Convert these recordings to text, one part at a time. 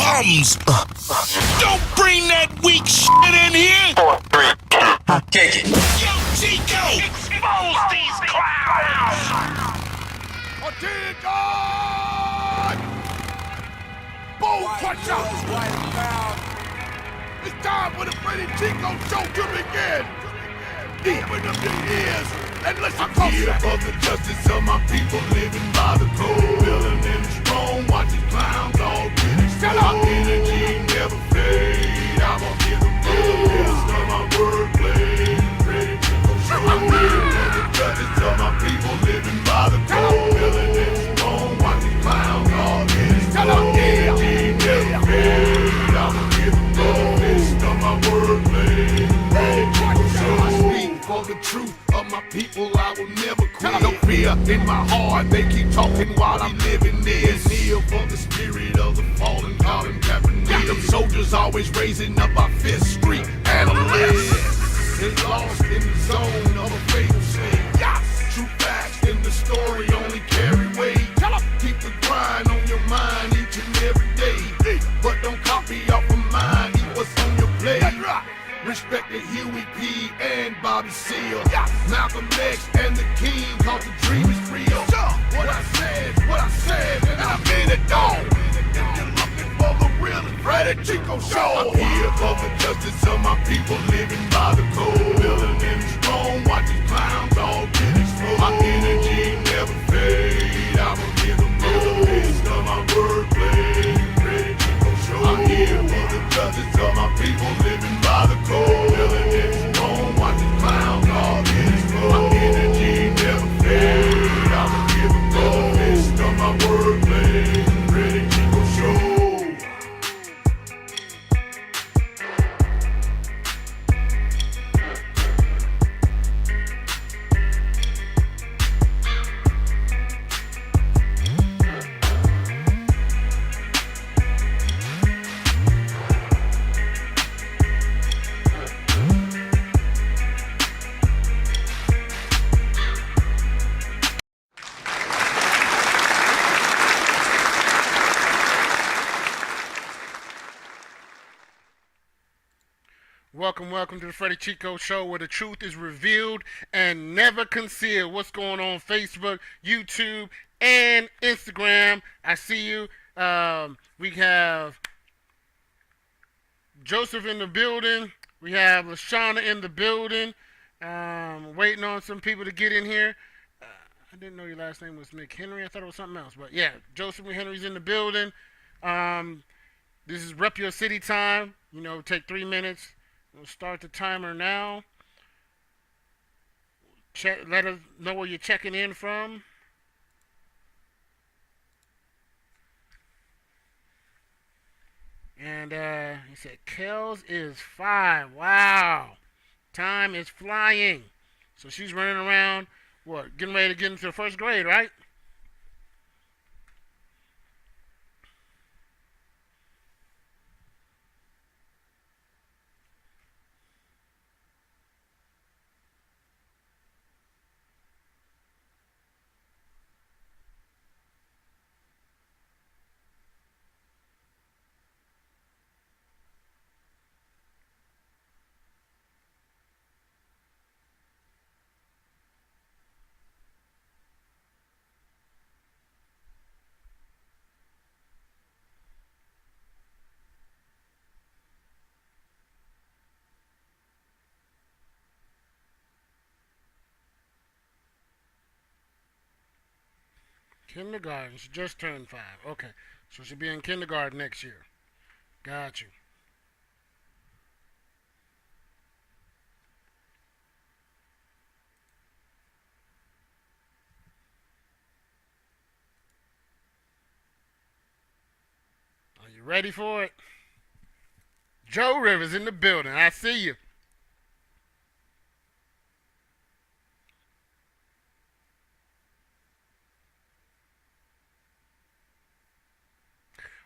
bums. Don't bring that weak shit in here. 4, 3, 2, kick it. Yo, Chico. Expose these clowns! Attention! Boom, watch out! It's time for the Freddy Chico show to begin. Open up your ears and listen close. I'm here for the justice of my people living by the code. Feeling in strong, watch these clowns all get exposed. My energy never fade. I'm gonna give them best of my wordplay. Freddy Chico show. I'm here for the justice of my people living by the code. Feeling in strong, watch these clowns all get exposed. My energy never fade. I'm gonna give them best of my wordplay. Freddy Chico show. For the truth of my people, I will never quit. No fear in my heart, they keep talking while I'm living this. Kneel for the spirit of the fallen, calling Japanese. Them soldiers always raising up our Fifth Street analysts. They lost in the zone of a fatal state. True facts in the story only carry weight. Keep the grind on your mind each and every day. But don't copy off of mine, eat what's on your plate. Respect the Huey P. and Bobby Seale. Malcolm X and the King, cause the dream is real. What I said, and I mean it all. If you're looking for the real Freddy Chico show, I'm here for the justice of my people living by the code. Feeling in strong, watch these clowns all get exposed. My energy never fade. I'ma give them the best of my wordplay. Freddy Chico show. I'm here for the justice of my people living by the code. Feeling in strong, watch these clowns all get exposed. My energy never fade. I'ma give them the best of my wordplay. Freddy Chico show. Welcome to the Freddy Chico Show, where the truth is revealed and never concealed. What's going on Facebook, YouTube, and Instagram? I see you. We have Joseph in the building. We have LaShawna in the building. Waiting on some people to get in here. I didn't know your last name was McHenry. I thought it was something else. But yeah, Joseph McHenry's in the building. This is Rep Your City time. You know, take 3 minutes. We'll start the timer now. Let us know where you're checking in from. And he said, Kels is 5. Wow. Time is flying. So she's running around, getting ready to get into the first grade, right? Kindergarten. She just turned 5. Okay. So she'll be in kindergarten next year. Got you. Are you ready for it? Joe Rivers in the building. I see you.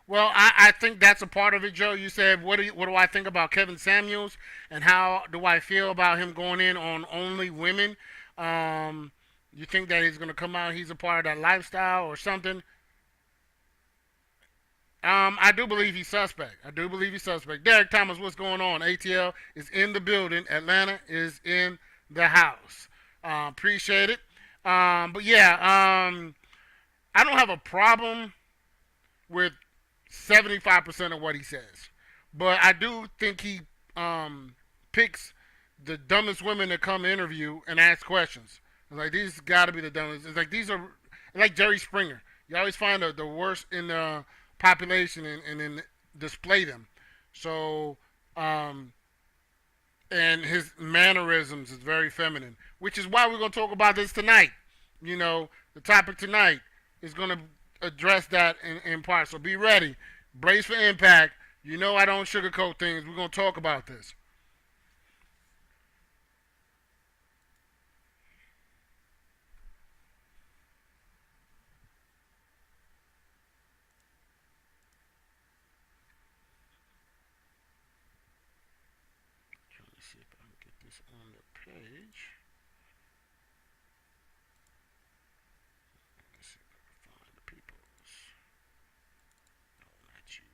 Well, I think that's a part of it, Joe. You said, what do I think about Kevin Samuels, and how do I feel about him going in on only women? You think that he's going to come out, he's a part of that lifestyle or something? I do believe he's suspect. Derek Thomas, what's going on? ATL is in the building. Atlanta is in the house. Appreciate it. But yeah, I don't have a problem with 75% of what he says, but I do think he picks the dumbest women to come interview and ask questions. It's like these got to be the dumbest. It's like these are like Jerry Springer. You always find the worst in the population and then display them. So, and his mannerisms is very feminine, which is why we're going to talk about this tonight. You know, the topic tonight is going to address that in part. So be ready. Brace for impact. You know I don't sugarcoat things. We're going to talk about this. Trying to see if I can get this on the page. Let's see if I can find the people's. No, not you.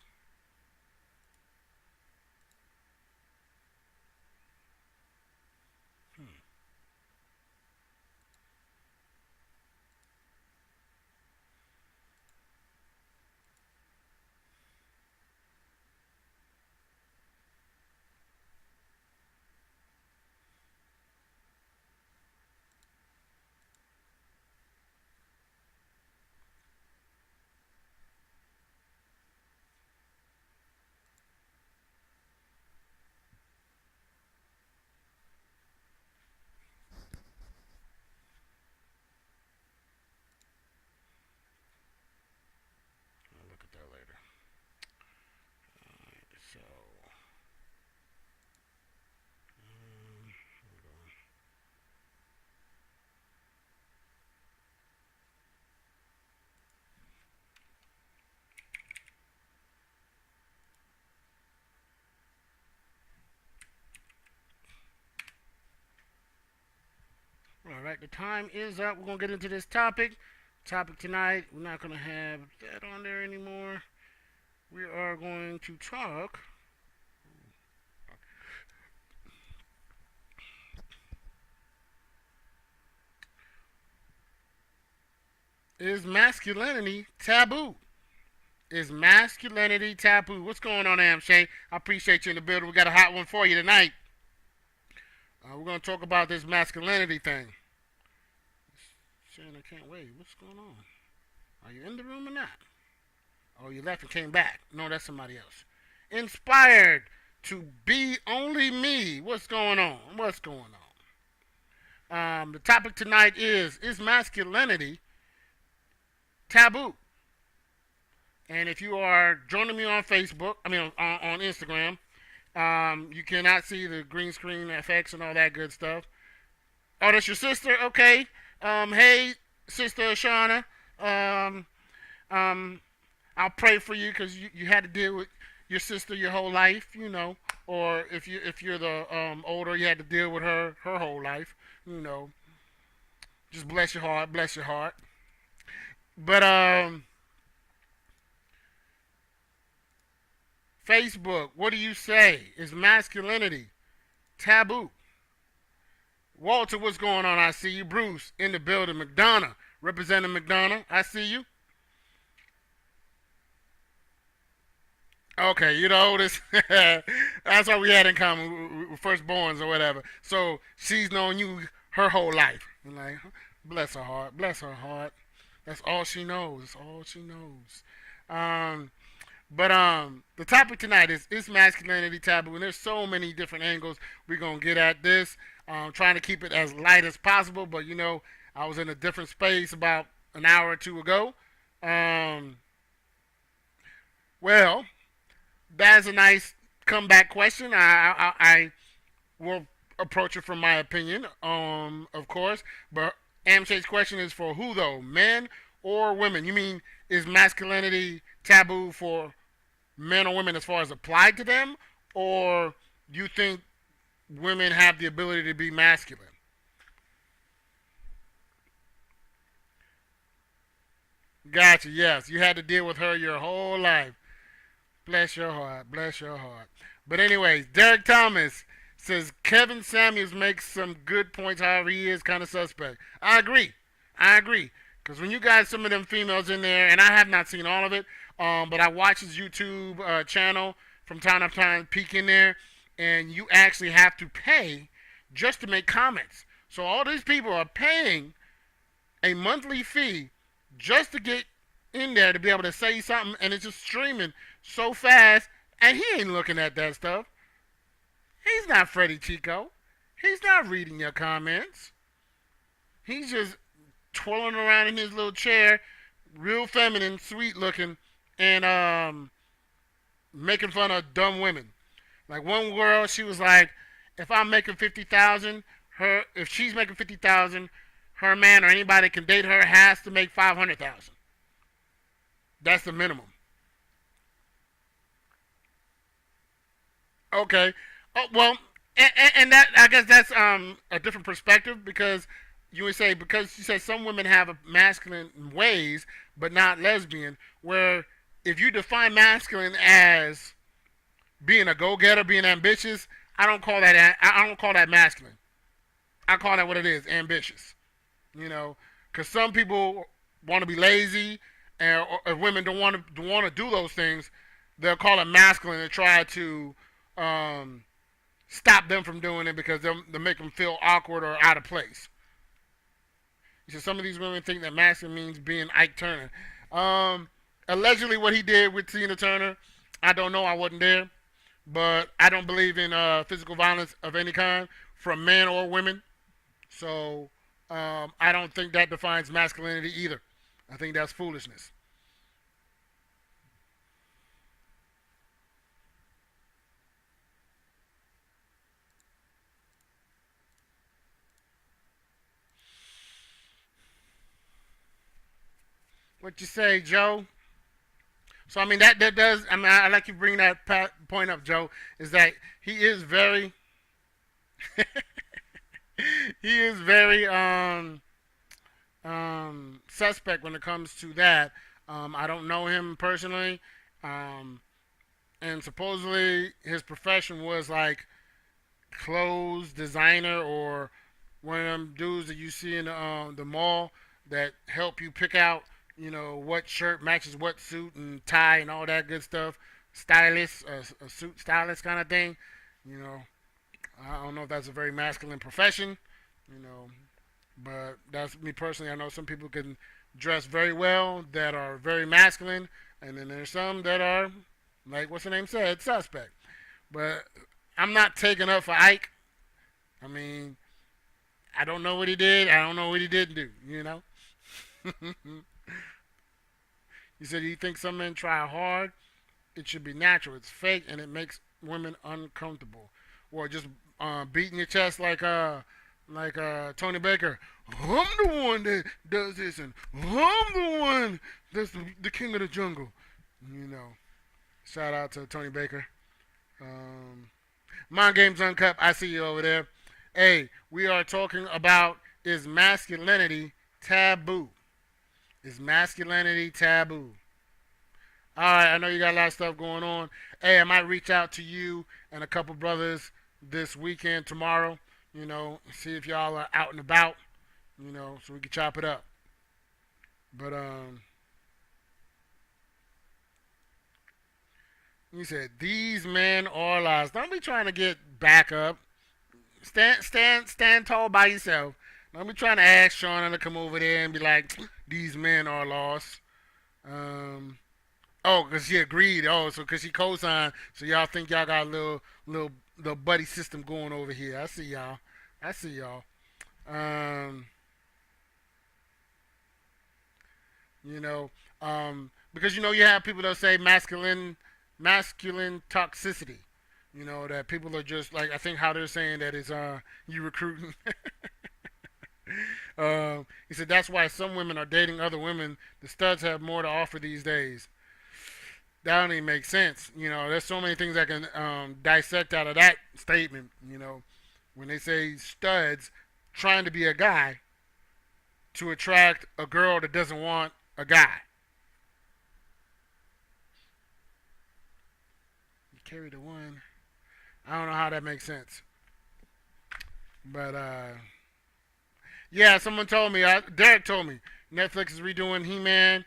I'll look at that later. Alright, so. Hold on. All right, the time is up. We're going to get into this topic. Topic tonight, we're not going to have that on there anymore. We are going to talk. Is masculinity taboo? Is masculinity taboo? What's going on, Amshay? I appreciate you in the building. We got a hot one for you tonight. We're going to talk about this masculinity thing. Saying I can't wait. What's going on? Are you in the room or not? Oh, you left and came back. No, that's somebody else. Inspired to be only me. What's going on? What's going on? The topic tonight is masculinity taboo? And if you are joining me on Facebook, on Instagram, you cannot see the green screen effects and all that good stuff. Oh, that's your sister? Okay. Hey, Sister Shauna. I'll pray for you because you had to deal with your sister your whole life, you know. Or if you're the older, you had to deal with her whole life, you know. Just bless your heart, bless your heart. But Facebook, what do you say? Is masculinity taboo? Walter, what's going on? I see you. Bruce in the building. McDonough, representing McDonough. I see you. Okay, you're the oldest. That's what we had in common. We're firstborns or whatever. So she's known you her whole life. I'm like, bless her heart. Bless her heart. That's all she knows. That's all she knows. But the topic tonight is masculinity taboo, and there's so many different angles we're gonna get at this. Trying to keep it as light as possible, but you know, I was in a different space about an hour or two ago. Well, that's a nice comeback question. I will approach it from my opinion, of course. But Amshay's question is for who though, men or women? You mean is masculinity taboo for men or women as far as applied to them, or you think women have the ability to be masculine? Gotcha. Yes, you had to deal with her your whole life. Bless your heart. Bless your heart. But anyways, Derek Thomas says Kevin Samuels makes some good points. However, he is kind of suspect. I agree. I agree. Because when you got some of them females in there, and I have not seen all of it, but I watch his YouTube channel from time to time, peek in there, and you actually have to pay just to make comments. So all these people are paying a monthly fee just to get in there to be able to say something, and it's just streaming so fast, and he ain't looking at that stuff. He's not Freddie Chico. He's not reading your comments. He's just twirling around in his little chair, real feminine, sweet looking, and making fun of dumb women. Like one girl, she was like, if I'm making 50,000, if she's making 50,000, her man or anybody that can date her has to make 500,000. That's the minimum. Okay. Oh well, and that, I guess that's a different perspective, because you would say, because she says some women have masculine ways but not lesbian. Where if you define masculine as being a go-getter, being ambitious, I don't call that masculine. I call that what it is, ambitious. You know, because some people want to be lazy, and or if women don't want to do those things, they'll call it masculine and try to stop them from doing it, because they'll make them feel awkward or out of place. So some of these women think that masculine means being Ike Turner. Allegedly, what he did with Tina Turner, I don't know. I wasn't there, but I don't believe in physical violence of any kind from men or women. So I don't think that defines masculinity either. I think that's foolishness. What you say, Joe? So I mean that does. I mean, I like you bring that point up, Joe. Is that he is very he is very suspect when it comes to that. I don't know him personally, and supposedly his profession was like clothes designer, or one of them dudes that you see in the mall that help you pick out, you know, what shirt matches what suit and tie and all that good stuff. Stylist, a suit stylist kind of thing. You know, I don't know if that's a very masculine profession, you know, but that's me personally. I know some people can dress very well that are very masculine, and then there's some that are, like what's the name said, suspect. But I'm not taking up for Ike. I mean, I don't know what he did. I don't know what he didn't do, you know. He said he thinks some men try hard. It should be natural. It's fake, and it makes women uncomfortable. Or just beating your chest like Tony Baker. I'm the one that does this, and I'm the one that's the king of the jungle. You know. Shout out to Tony Baker. Mind Games Uncut. I see you over there. Hey, we are talking about, is masculinity taboo? Is masculinity taboo? Alright, I know you got a lot of stuff going on. Hey, I might reach out to you and a couple brothers this weekend, tomorrow, you know, see if y'all are out and about, you know, so we can chop it up. But, he said, these men are lies. Don't be trying to get back up. Stand tall by yourself. Don't be trying to ask Shauna to come over there and be like, these men are lost. Oh, because she agreed. Oh, so because she co-signed, so y'all think y'all got a little buddy system going over here. I see y'all. You know, because you know you have people that say masculine toxicity. You know, that people are just like, I think how they're saying that is you recruiting. He said that's why some women are dating other women. The studs have more to offer these days. That don't even make sense. You know, there's so many things I can dissect out of that statement. You know, when they say studs trying to be a guy to attract a girl that doesn't want a guy. carry the one. I don't know how that makes sense. But, yeah, someone told me, Derek told me, Netflix is redoing He-Man.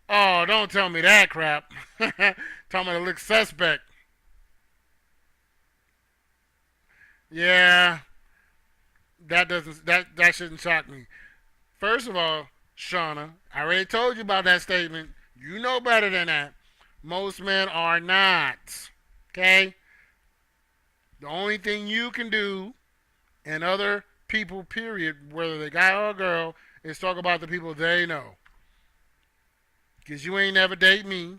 Oh, don't tell me that crap. Tell me to look suspect. Yeah, that shouldn't shock me. First of all, Shauna, I already told you about that statement. You know better than that. Most men are not. Okay? The only thing you can do, and other people, period, whether they guy or girl, is talk about the people they know. Because you ain't never date me.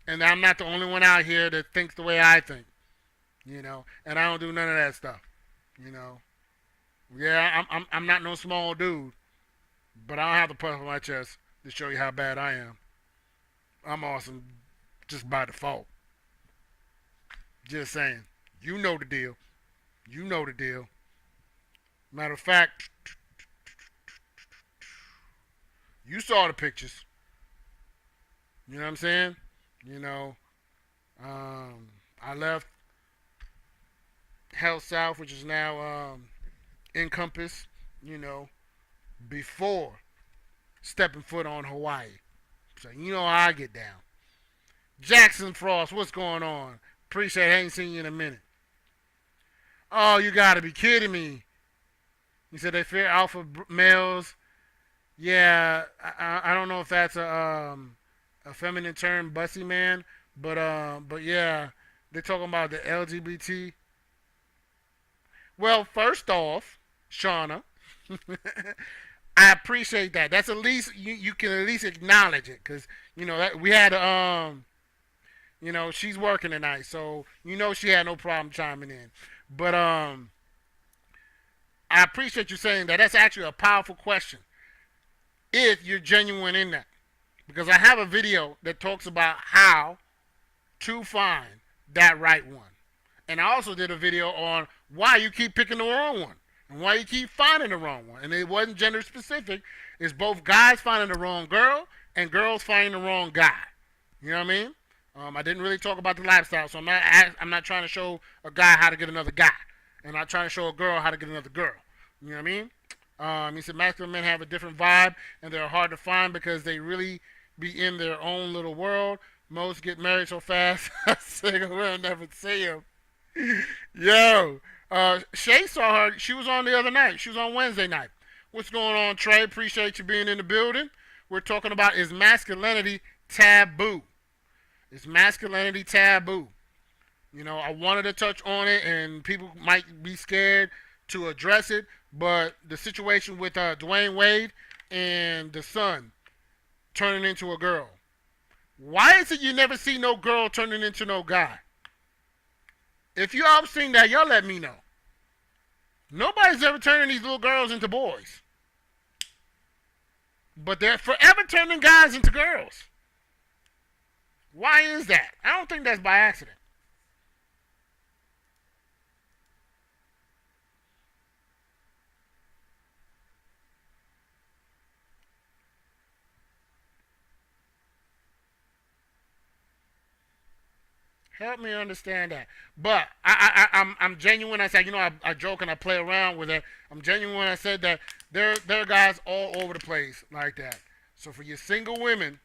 And I'm not the only one out here that thinks the way I think. You know? And I don't do none of that stuff. You know? Yeah, I'm not no small dude. But I don't have to puff on my chest to show you how bad I am. I'm awesome just by default. Just saying. You know the deal. You know the deal. Matter of fact, you saw the pictures. You know what I'm saying? You know, I left Hell South, which is now Encompass, you know, before stepping foot on Hawaii. So you know how I get down. Jackson Frost, what's going on? Appreciate it. I ain't seen you in a minute. Oh, you gotta be kidding me. You said they fear alpha males. Yeah, I don't know if that's a feminine term, bussy man, but yeah, they're talking about the LGBT. Well, first off, Shauna, I appreciate that. That's at least you can at least acknowledge it, because you know that we had you know, she's working tonight, so you know she had no problem chiming in. But I appreciate you saying that. That's actually a powerful question if you're genuine in that, because I have a video that talks about how to find that right one, and I also did a video on why you keep picking the wrong one and why you keep finding the wrong one. And it wasn't gender specific. It's both guys finding the wrong girl and girls finding the wrong guy. You know what I mean? I didn't really talk about the lifestyle, so I'm not trying to show a guy how to get another guy, and I'm not trying to show a girl how to get another girl. You know what I mean? He said masculine men have a different vibe, and they're hard to find because they really be in their own little world. Most get married so fast, we'll never see them. Yo, Shay saw her. She was on the other night. She was on Wednesday night. What's going on, Trey? Appreciate you being in the building. We're talking about, is masculinity taboo? Is masculinity taboo? You know, I wanted to touch on it, and people might be scared to address it, but the situation with Dwayne Wade and the son turning into a girl. Why is it you never see no girl turning into no guy? If you all seen that, y'all let me know. Nobody's ever turning these little girls into boys. But they're forever turning guys into girls. Why is that? I don't think that's by accident. Help me understand that. But I'm genuine. I said, you know, I joke and I play around with it. I'm genuine when I said that there are guys all over the place like that. So for you single women,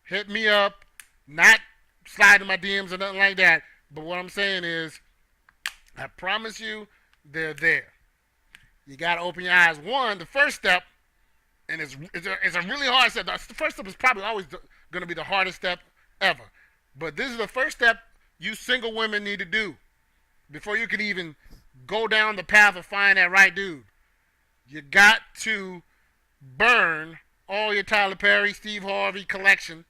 hit me up. Not slide in my DMs or nothing like that. But what I'm saying is, I promise you, they're there. You got to open your eyes. One, the first step, and it's a really hard step. The first step is probably always going to be the hardest step ever. But this is the first step you single women need to do before you can even go down the path of finding that right dude. You got to burn all your Tyler Perry, Steve Harvey collection.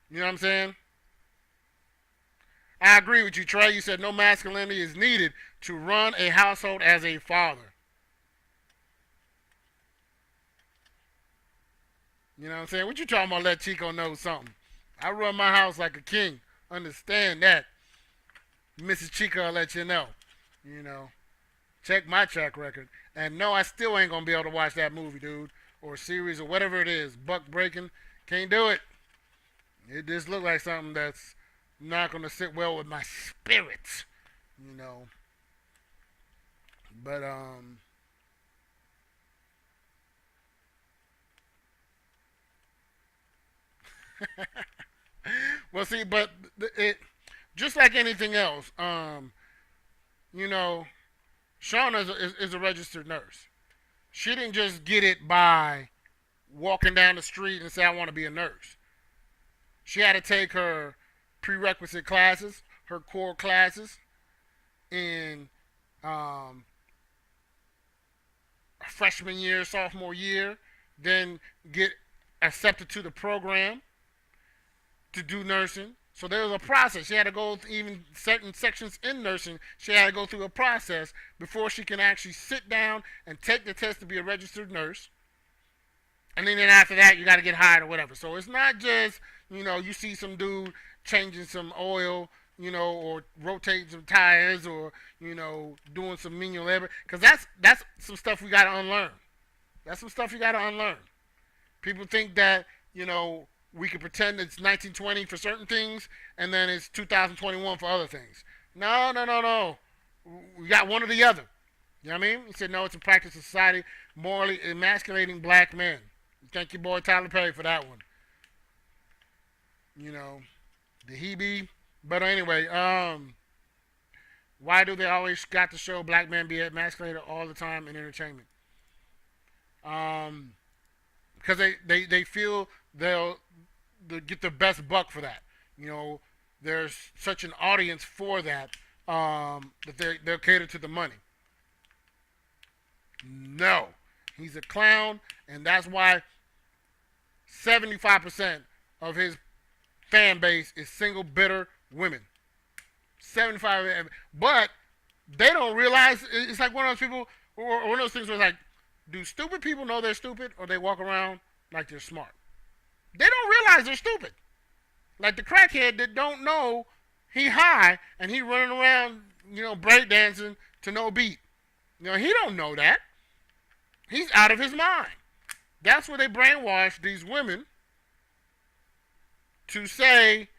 You know what I'm saying? I agree with you, Trey. You said no masculinity is needed to run a household as a father. You know what I'm saying? What you talking about? Let Chico know something. I run my house like a king. Understand that. Mrs. Chico will let you know. You know. Check my track record. And no, I still ain't going to be able to watch that movie, dude. Or series or whatever it is. Buck breaking. Can't do it. It just looked like something that's not going to sit well with my spirit, you know. But, well, see, but it, just like anything else, you know, Shauna is a registered nurse. She didn't just get it by walking down the street and say, I want to be a nurse. She had to take her prerequisite classes, her core classes, in freshman year, sophomore year, then get accepted to the program to do nursing. So there was a process. She had to go through even certain sections in nursing. She had to go through a process before she can actually sit down and take the test to be a registered nurse. And then after that, you got to get hired or whatever. So it's not just, you know, you see some dude changing some oil, you know, or rotating some tires, or, you know, doing some menial labor. Because that's some stuff we got to unlearn. That's some stuff you got to unlearn. People think that, you know, we can pretend it's 1920 for certain things, and then it's 2021 for other things. No. We got one or the other. You know what I mean? He said, no, it's a practice of society morally emasculating black men. Thank you, boy, Tyler Perry, for that one. You know, the he be. But anyway, why do they always got to show black men be emasculated all the time in entertainment? Because they feel they'll get the best buck for that. You know, there's such an audience for that, that they'll cater to the money. No. He's a clown, and that's why 75% of his fan base is single, bitter women. 75%. But they don't realize, it's like one of those people, or one of those things where it's like, do stupid people know they're stupid, or they walk around like they're smart? They don't realize they're stupid. Like the crackhead that don't know he high, and he running around, you know, breakdancing to no beat. You know, he don't know that. He's out of his mind. That's where they brainwash these women to say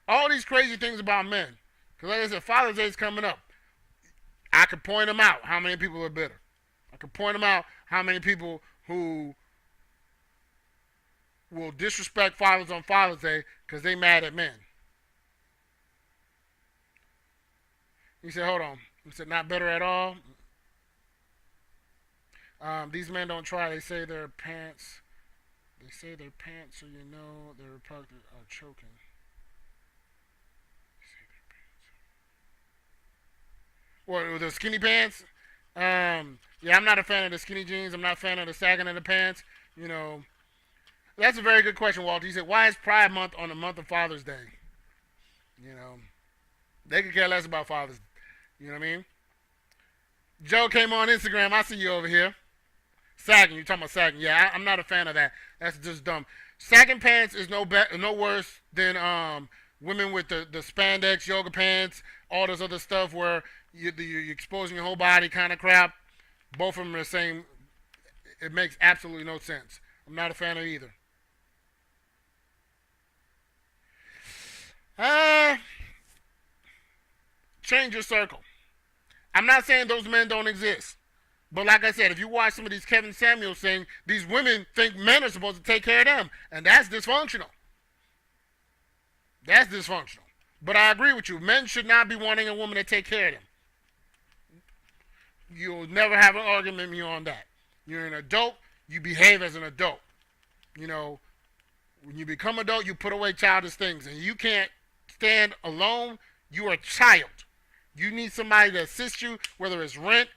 all these crazy things about men. Because like I said, Father's Day is coming up. I could point them out how many people are bitter. I could point them out how many people who will disrespect fathers on Father's Day because they mad at men. He said, hold on. He said, not better at all. These men don't try. They say their pants. They say their pants, so you know their Republicans are choking. They say their pants. What, the skinny pants? Yeah, I'm not a fan of the skinny jeans. I'm not a fan of the sagging of the pants. You know, that's a very good question, Walter. He said, why is Pride Month on the month of Father's Day? You know, they could care less about fathers. You know what I mean? Joe came on Instagram. I see you over here. Sagging. You're talking about sagging. Yeah, I'm not a fan of that. That's just dumb. Sagging pants is no worse than women with the spandex, yoga pants, all this other stuff where you're exposing your whole body kind of crap. Both of them are the same. It makes absolutely no sense. I'm not a fan of either. Change your circle. I'm not saying those men don't exist. But like I said, if you watch some of these Kevin Samuels things, these women think men are supposed to take care of them. And that's dysfunctional. That's dysfunctional. But I agree with you. Men should not be wanting a woman to take care of them. You'll never have an argument with me on that. You're an adult. You behave as an adult. You know, when you become adult, you put away childish things. And you can't stand alone. You are a child. You need somebody to assist you, whether it's rent,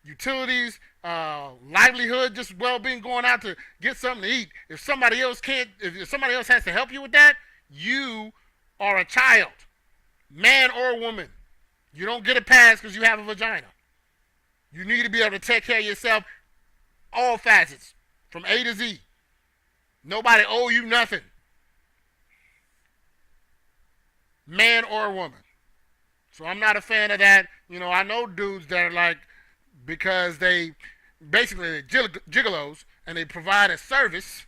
utilities, livelihood, just well-being, going out to get something to eat. If somebody else can't, if somebody else has to help you with that, you are a child, man or woman. You don't get a pass because you have a vagina. You need to be able to take care of yourself, all facets, from A to Z. Nobody owe you nothing, man or woman. So I'm not a fan of that. You know, I know dudes that are like, because they basically gigolos and they provide a service,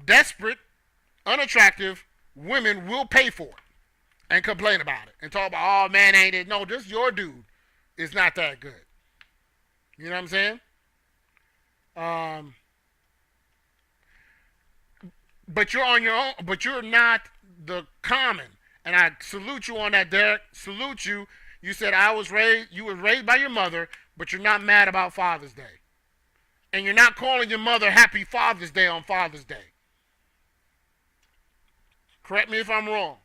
desperate, unattractive women will pay for it and complain about it and talk about, oh man, ain't it? No, just your dude is not that good. You know what I'm saying? But you're on your own. But you're not the common. And I salute you on that, Derek. Salute you. You said you were raised by your mother, but you're not mad about Father's Day. And you're not calling your mother Happy Father's Day on Father's Day. Correct me if I'm wrong.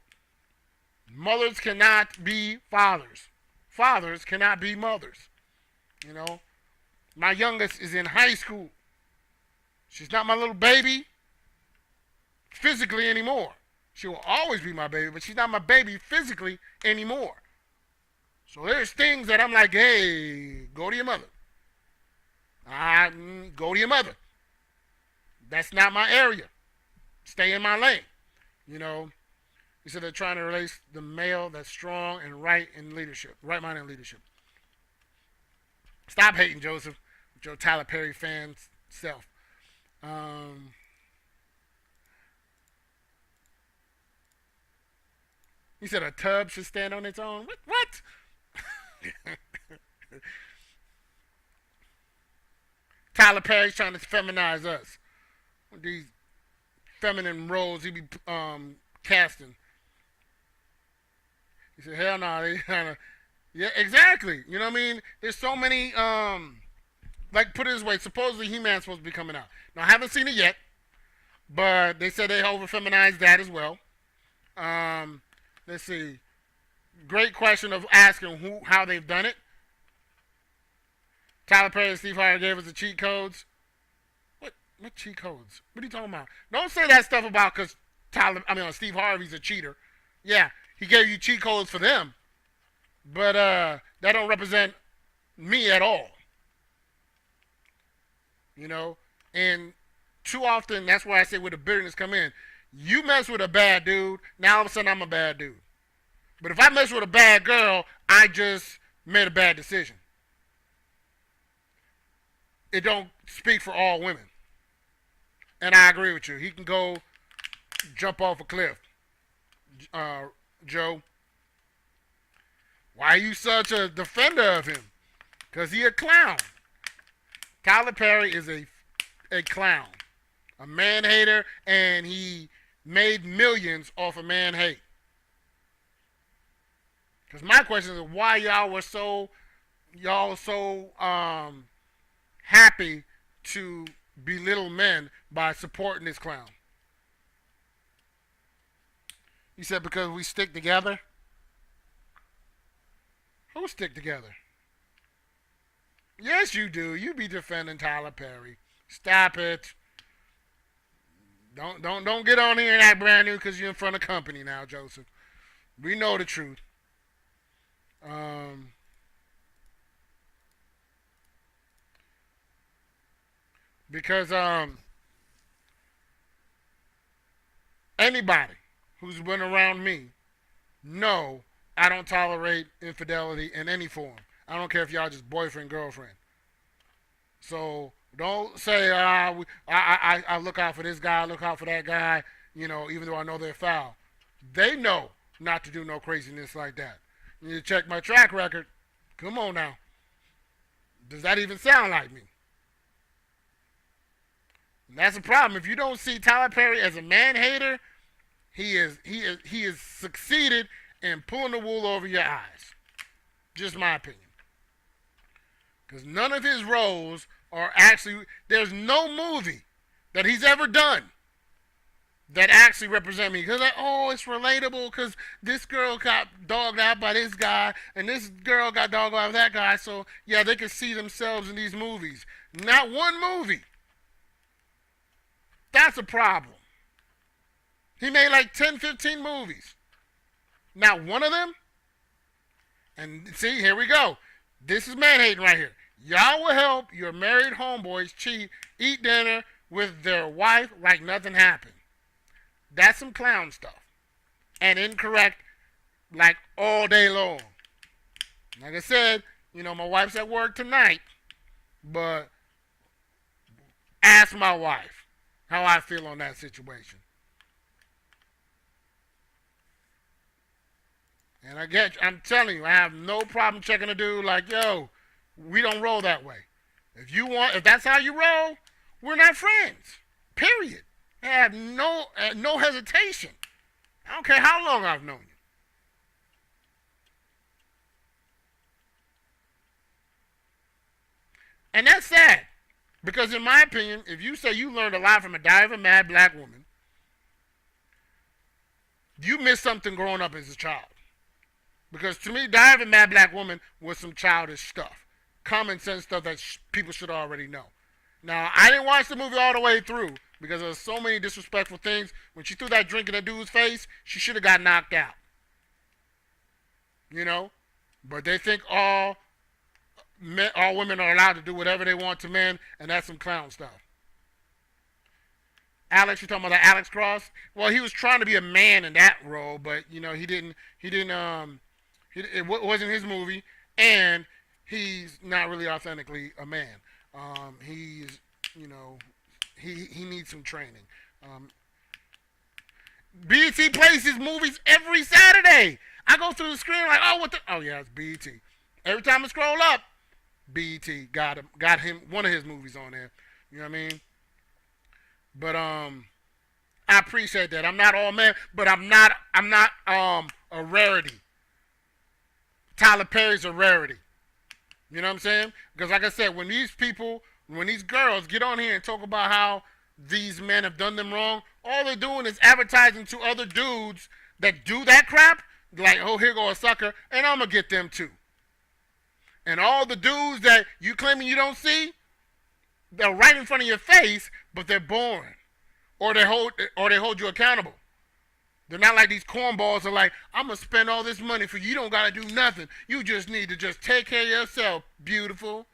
Mothers cannot be fathers. Fathers cannot be mothers. You know, my youngest is in high school. She's not my little baby physically anymore. She will always be my baby, but she's not my baby physically anymore. So there's things that I'm like, hey, go to your mother. Go to your mother. That's not my area. Stay in my lane. You know, he said they're trying to release the male that's strong and right in leadership, right-minded leadership. Stop hating, Joseph, with your Tyler Perry fan self. He said a tub should stand on its own. What? Tyler Perry's trying to feminize us. These feminine roles he be casting. He said, hell no. They kind of, yeah, exactly. You know what I mean? There's so many, like, put it this way, supposedly He-Man's supposed to be coming out. Now, I haven't seen it yet, but they said they over-feminized that as well. Let's see. Great question of asking how they've done it. Tyler Perry and Steve Harvey gave us the cheat codes. What cheat codes? What are you talking about? Don't say that stuff about because Steve Harvey's a cheater. Yeah, he gave you cheat codes for them. But that don't represent me at all. You know? And too often, that's why I say where the bitterness come in. You mess with a bad dude, now all of a sudden I'm a bad dude. But if I mess with a bad girl, I just made a bad decision. It don't speak for all women. And I agree with you. He can go jump off a cliff. Joe. Why are you such a defender of him? Because he a clown. Tyler Perry is a clown. A man hater, and he made millions off of man hate. Because my question is, why y'all so happy to belittle men by supporting this clown? He said because we stick together. Who stick together? Yes, you do. You be defending Tyler Perry. Stop it. Don't get on here and act brand new because you're in front of company now, Joseph. We know the truth. Because anybody who's been around me know I don't tolerate infidelity in any form. I don't care if y'all just boyfriend, girlfriend. So don't say I look out for this guy, I look out for that guy, you know, even though I know they're foul. They know not to do no craziness like that. You need to check my track record. Come on now. Does that even sound like me? And that's the problem. If you don't see Tyler Perry as a man hater, he is succeeded in pulling the wool over your eyes. Just my opinion. Because none of his roles are actually, there's no movie that he's ever done that actually represent me. Because it's relatable because this girl got dogged out by this guy and this girl got dogged out by that guy. So, yeah, they can see themselves in these movies. Not one movie. That's a problem. He made like 10, 15 movies. Not one of them. And see, here we go. This is man-hating right here. Y'all will help your married homeboys cheat, eat dinner with their wife like nothing happened. That's some clown stuff. And incorrect like all day long. Like I said, you know, my wife's at work tonight, but ask my wife how I feel on that situation. And I'm telling you, I have no problem checking a dude like, yo, we don't roll that way. If that's how you roll, we're not friends. Period. I have no hesitation. I don't care how long I've known you. And that's sad. Because in my opinion, if you say you learned a lot from a diving mad black woman, you missed something growing up as a child. Because to me, diving mad black woman was some childish stuff. Common sense stuff that people should already know. Now, I didn't watch the movie all the way through because there were so many disrespectful things. When she threw that drink in that dude's face, she should have got knocked out. You know? But they think all women are allowed to do whatever they want to men, and that's some clown stuff. Alex, you talking about that Alex Cross? Well, he was trying to be a man in that role, but you know it wasn't his movie, and he's not really authentically a man. He's, you know, he needs some training. BET plays his movies every Saturday. I go through the screen like, oh yeah, it's BET. Every time I scroll up, BET got him one of his movies on there. You know what I mean? But I appreciate that. I'm not all man, but I'm not a rarity. Tyler Perry's a rarity. You know what I'm saying? Because like I said, when these girls get on here and talk about how these men have done them wrong, all they're doing is advertising to other dudes that do that crap. Like, oh, here go a sucker, and I'm going to get them too. And all the dudes that you claiming you don't see, they're right in front of your face, but they're boring. Or they hold you accountable. They're not like these cornballs are like, I'm going to spend all this money for you. You don't got to do nothing. You just need to just take care of yourself, beautiful.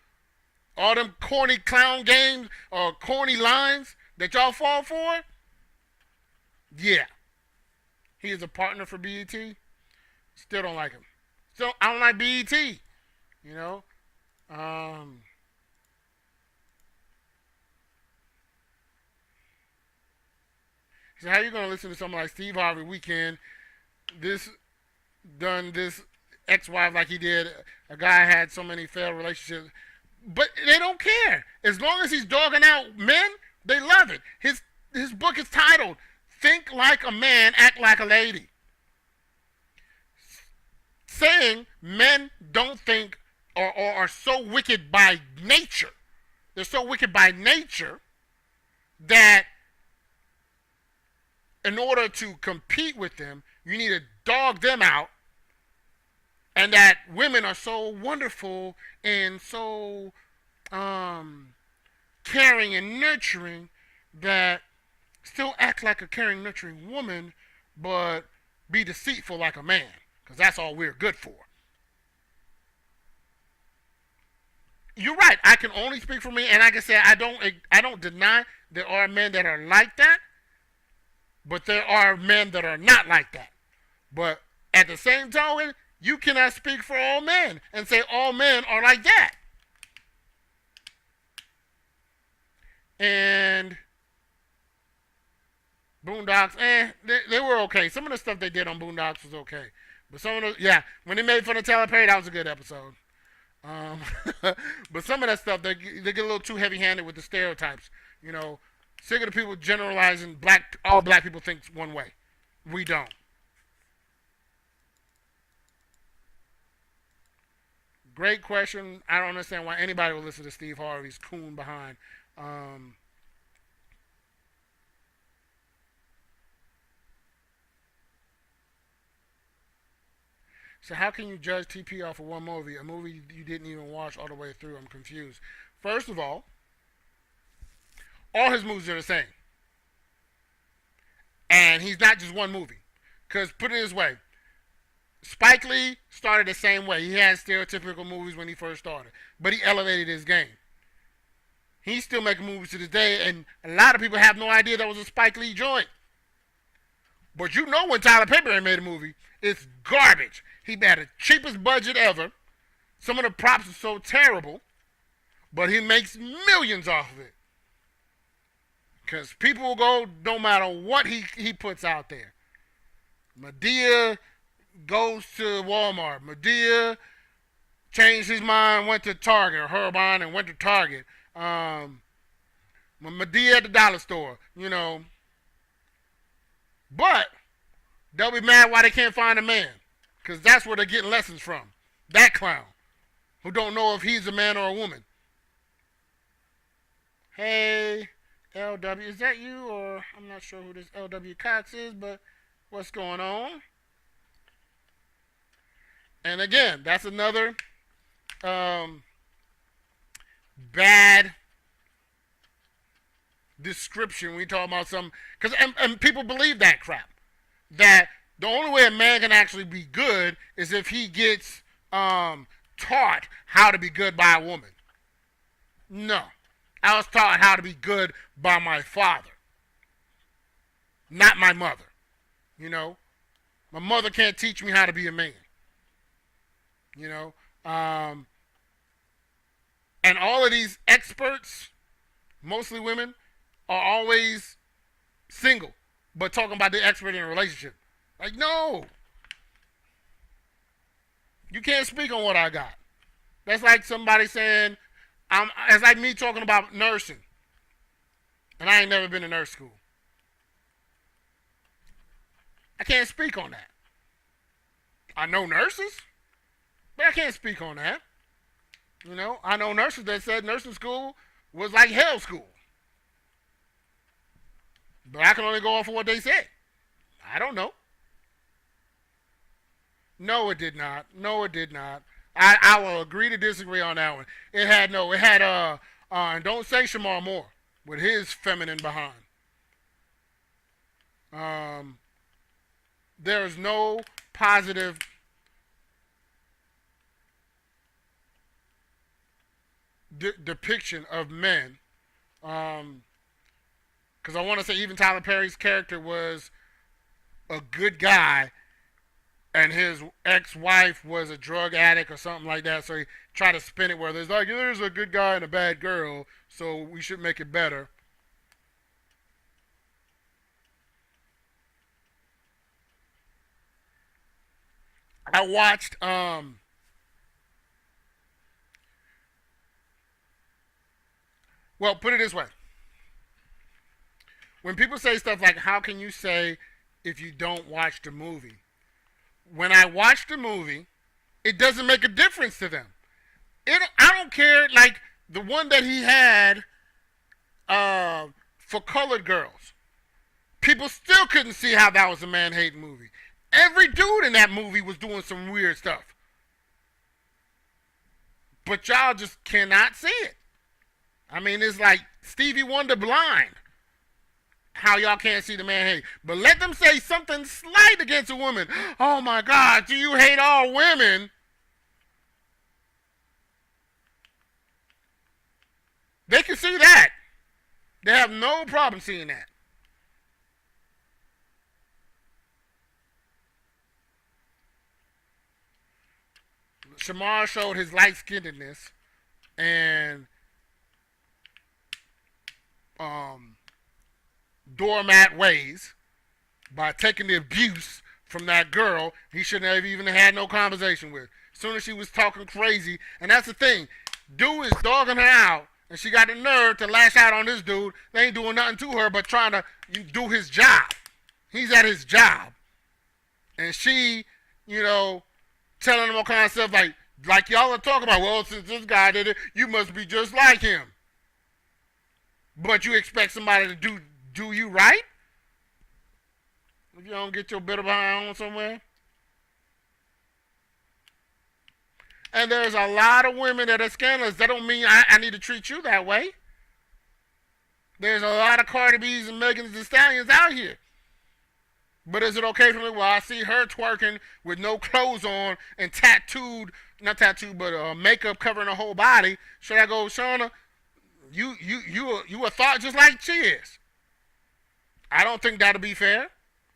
All them corny clown games or corny lines that y'all fall for? Yeah. He is a partner for BET. Still don't like him. Still, I don't like BET. You know? So how you gonna listen to someone like Steve Harvey Weekend, this ex-wife like he did, a guy had so many failed relationships, but they don't care. As long as he's dogging out men, they love it. His book is titled "Think Like a Man, Act Like a Lady," saying men don't think or are so wicked by nature. They're so wicked by nature that in order to compete with them, you need to dog them out, and that women are so wonderful and so caring and nurturing that still act like a caring, nurturing woman, but be deceitful like a man, because that's all we're good for. You're right. I can only speak for me, and like I said, I don't deny there are men that are like that. But there are men that are not like that. But at the same time, you cannot speak for all men and say all men are like that. And Boondocks, they were okay. Some of the stuff they did on Boondocks was okay. But some of the, when they made fun of Tyler Perry, that was a good episode. But some of that stuff, they get a little too heavy-handed with the stereotypes. You know, sick of the people generalizing all black people think one way. We don't. Great question. I don't understand why anybody would listen to Steve Harvey's coon behind. So how can you judge TP off of one movie, a movie you didn't even watch all the way through? I'm confused. First of all his movies are the same. And he's not just one movie. Because put it this way, Spike Lee started the same way. He had stereotypical movies when he first started. But he elevated his game. He's still making movies to this day, and a lot of people have no idea that was a Spike Lee joint. But you know when Tyler Perry made a movie, it's garbage. He had the cheapest budget ever. Some of the props are so terrible, but he makes millions off of it. Because people will go no matter what he puts out there. Madea, goes to Walmart. Medea changed his mind, went to Target, or her mind, and went to Target. Medea at the dollar store, But they'll be mad why they can't find a man, because that's where they're getting lessons from. That clown who don't know if he's a man or a woman. Hey, LW, is that you? Or I'm not sure who this LW Cox is, but what's going on? And again, that's another bad description. We talk about some, because and people believe that crap. That the only way a man can actually be good is if he gets taught how to be good by a woman. No. I was taught how to be good by my father, not my mother. My mother can't teach me how to be a man. And all of these experts, mostly women, are always single, but talking about the expert in a relationship. Like, no. You can't speak on what I got. That's like somebody saying, it's like me talking about nursing. And I ain't never been to nurse school. I can't speak on that. I know nurses, but I can't speak on that. I know nurses that said nursing school was like hell school. But I can only go off of what they said. I don't know. No, it did not. I will agree to disagree on that one. It had and don't say Shamar Moore with his feminine behind. There's no positive depiction of men. Because I want to say even Tyler Perry's character was a good guy, and his ex-wife was a drug addict or something like that. So he tried to spin it where there's a good guy and a bad girl, so we should make it better. I watched well, put it this way. When people say stuff like, how can you say if you don't watch the movie? When I watch the movie, it doesn't make a difference to them. I don't care, like the one that he had for colored girls. People still couldn't see how that was a man-hating movie. Every dude in that movie was doing some weird stuff. But y'all just cannot see it. I mean, it's like Stevie Wonder blind. How y'all can't see the man hate. But let them say something slight against a woman. Oh my God, do you hate all women? They can see that. They have no problem seeing that. Shamar showed his light-skinnedness and doormat ways by taking the abuse from that girl he shouldn't have even had no conversation with. As soon as she was talking crazy, and that's the thing, dude is dogging her out, and she got the nerve to lash out on this dude. They ain't doing nothing to her but trying to do his job. He's at his job, and she, telling him all kind of stuff like y'all are talking about. Well, since this guy did it, you must be just like him. But you expect somebody to do you right? If you don't get your bitter behind on somewhere. And there's a lot of women that are scandalous. That don't mean I need to treat you that way. There's a lot of Cardi B's and Megans Thee Stallions out here. But is it okay for me? Well, I see her twerking with no clothes on and not tattooed, but makeup covering her whole body. Should I go, Shauna? You a thought just like she is. I don't think that'll be fair.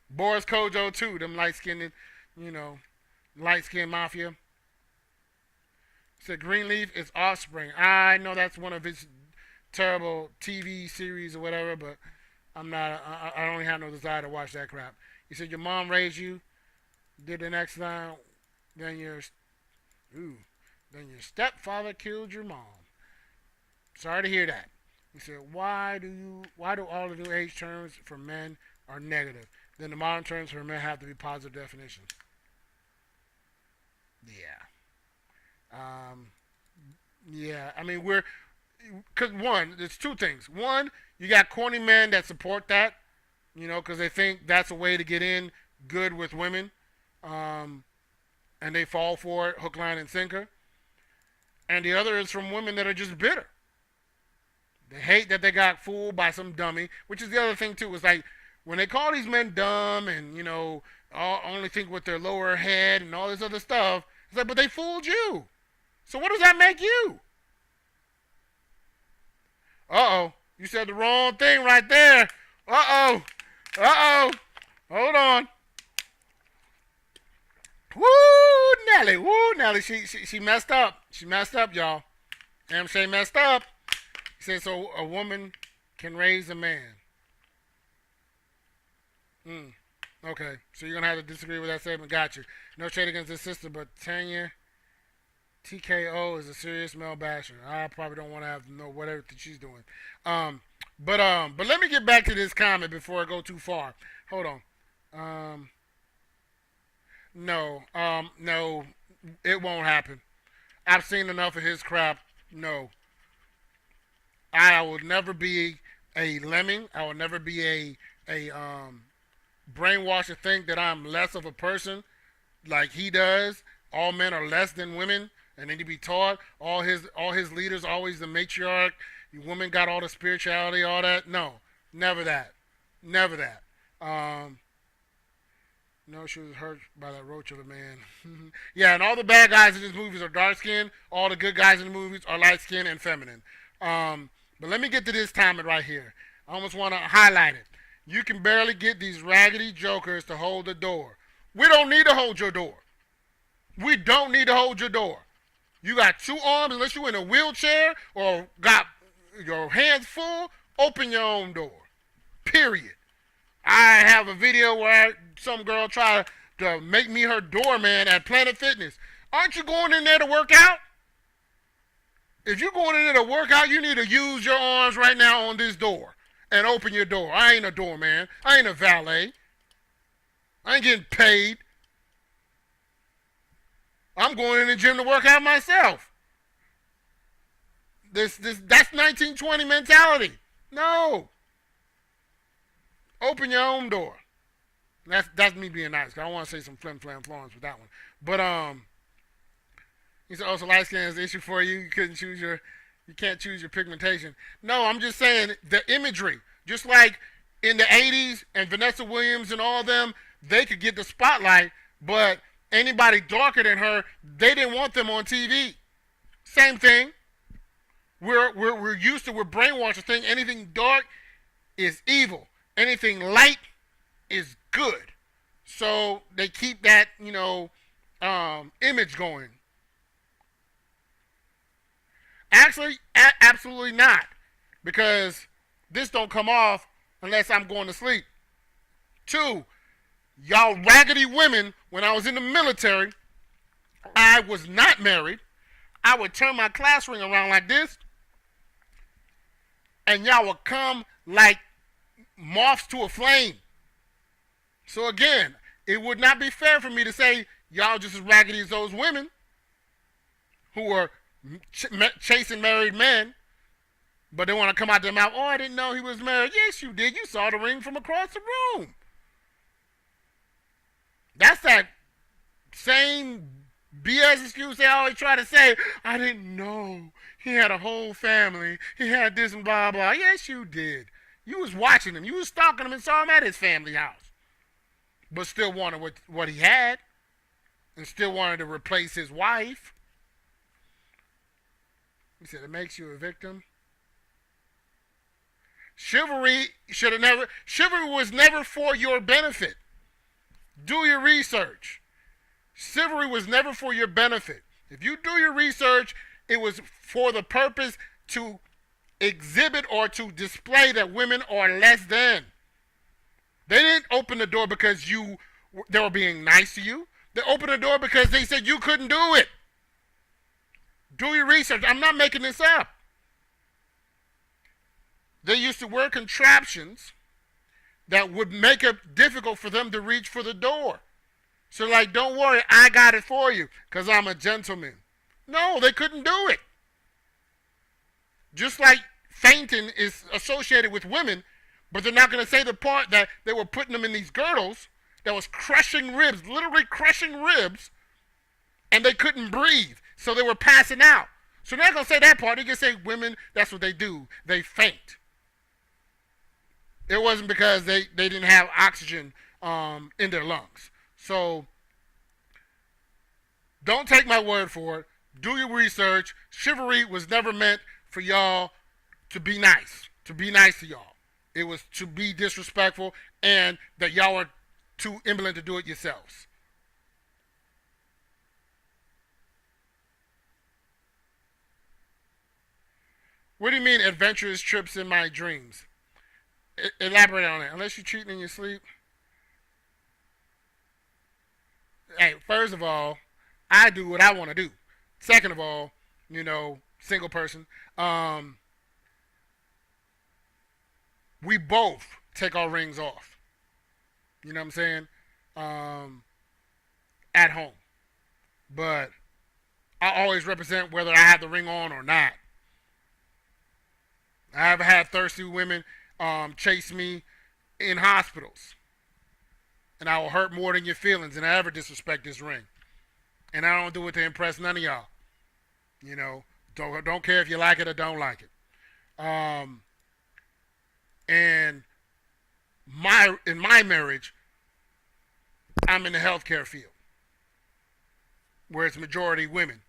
Boris Kojo too, them light-skinned, light-skinned mafia. Said Greenleaf is Offspring. I know that's one of his terrible TV series or whatever, but I don't have no desire to watch that crap. He said your mom raised you. Did the next line, then your stepfather killed your mom. Sorry to hear that. He said, why do all the new age terms for men are negative? Then the modern terms for men have to be positive definitions. Yeah. I mean, because one, there's two things. One, you got corny men that support that, because they think that's a way to get in good with women, and they fall for it, hook, line, and sinker. And the other is from women that are just bitter. They hate that they got fooled by some dummy, which is the other thing too. It's like when they call these men dumb and only think with their lower head and all this other stuff. It's like, but they fooled you. So what does that make you? You said the wrong thing right there. Hold on. Woo, Nelly. She messed up. She messed up, y'all. Shay messed up. He said, so a woman can raise a man. Okay, so you're going to have to disagree with that statement. Got you. No shade against this sister, but Tanya TKO is a serious male basher. I probably don't want to have to know whatever she's doing. But let me get back to this comment before I go too far. Hold on. No, it won't happen. I've seen enough of his crap. No. I will never be a lemming. I will never be a brainwashed to think that I'm less of a person like he does. All men are less than women, and they need to be taught. All his leaders always the matriarch. You women got all the spirituality, all that. No, never that. No, she was hurt by that roach of a man. Yeah, and all the bad guys in these movies are dark skinned. All the good guys in the movies are light skinned and feminine. But let me get to this comment right here. I almost want to highlight it. You can barely get these raggedy jokers to hold the door. We don't need to hold your door. We don't need to hold your door. You got two arms, unless you're in a wheelchair or got your hands full, open your own door. Period. I have a video where some girl tried to make me her doorman at Planet Fitness. Aren't you going in there to work out? If you're going in there to work out, you need to use your arms right now on this door and open your door. I ain't a doorman. I ain't a valet. I ain't getting paid. I'm going in the gym to work out myself. That's 1920 mentality. No. Open your own door. That's me being nice. I don't want to say some flim flam Florence with that one. But he said, "Oh, so light skin is an issue for you. You can't choose your pigmentation." No, I'm just saying the imagery. Just like in the '80s and Vanessa Williams and all them, they could get the spotlight, but anybody darker than her, they didn't want them on TV. Same thing. We're used to, we're brainwashed to think anything dark is evil. Anything light is good. So they keep that, image going. Actually, absolutely not. Because this don't come off unless I'm going to sleep. 2, y'all raggedy women, when I was in the military, I was not married. I would turn my class ring around like this, and y'all would come like moths to a flame. So again, it would not be fair for me to say y'all just as raggedy as those women who are chasing married men, but they want to come out their mouth, "Oh, I didn't know he was married." Yes, you did. You saw the ring from across the room. That's that same BS excuse they always try to say, "I didn't know. He had a whole family. He had this and blah, blah." Yes, you did. You was watching him. You was stalking him and saw him at his family house. But still wanted what he had. And still wanted to replace his wife. He said it makes you a victim. Chivalry was never for your benefit. Do your research. Chivalry was never for your benefit. If you do your research, it was for the purpose to exhibit or to display that women are less than. They didn't open the door because you they were being nice to you. They opened the door because they said you couldn't do it. Do your research. I'm not making this up. They used to wear contraptions that would make it difficult for them to reach for the door. So like, don't worry, I got it for you because I'm a gentleman. No, they couldn't do it. Just like fainting is associated with women, but they're not going to say the part that they were putting them in these girdles that was crushing ribs, literally crushing ribs, and they couldn't breathe, so they were passing out. So they're not going to say that part. They're going to say women, that's what they do. They faint. It wasn't because they didn't have oxygen in their lungs. So don't take my word for it. Do your research. Chivalry was never meant for y'all to be nice to y'all. It was to be disrespectful and that y'all were too indolent to do it yourselves. What do you mean adventurous trips in my dreams? Elaborate on it. Unless you're cheating in your sleep. Hey, first of all, I do what I want to do. Second of all, single person. We both take our rings off. You know what I'm saying? At home. But I always represent whether I have the ring on or not. I have had thirsty women chase me in hospitals. And I will hurt more than your feelings, and I ever disrespect this ring. And I don't do it to impress none of y'all. Don't care if you like it or don't like it. And in my marriage, I'm in the healthcare field, where it's majority women.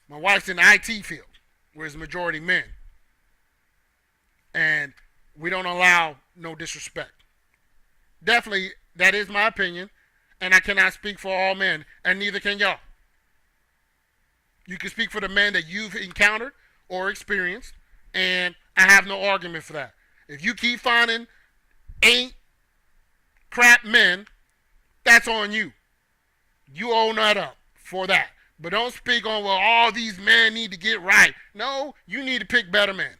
My wife's in the IT field, where it's majority men. And we don't allow no disrespect. Definitely, that is my opinion, and I cannot speak for all men, and neither can y'all. You can speak for the men that you've encountered or experienced, and I have no argument for that. If you keep finding ain't crap men, that's on you. You own that up for that. But don't speak on, well, all these men need to get right. No, you need to pick better men.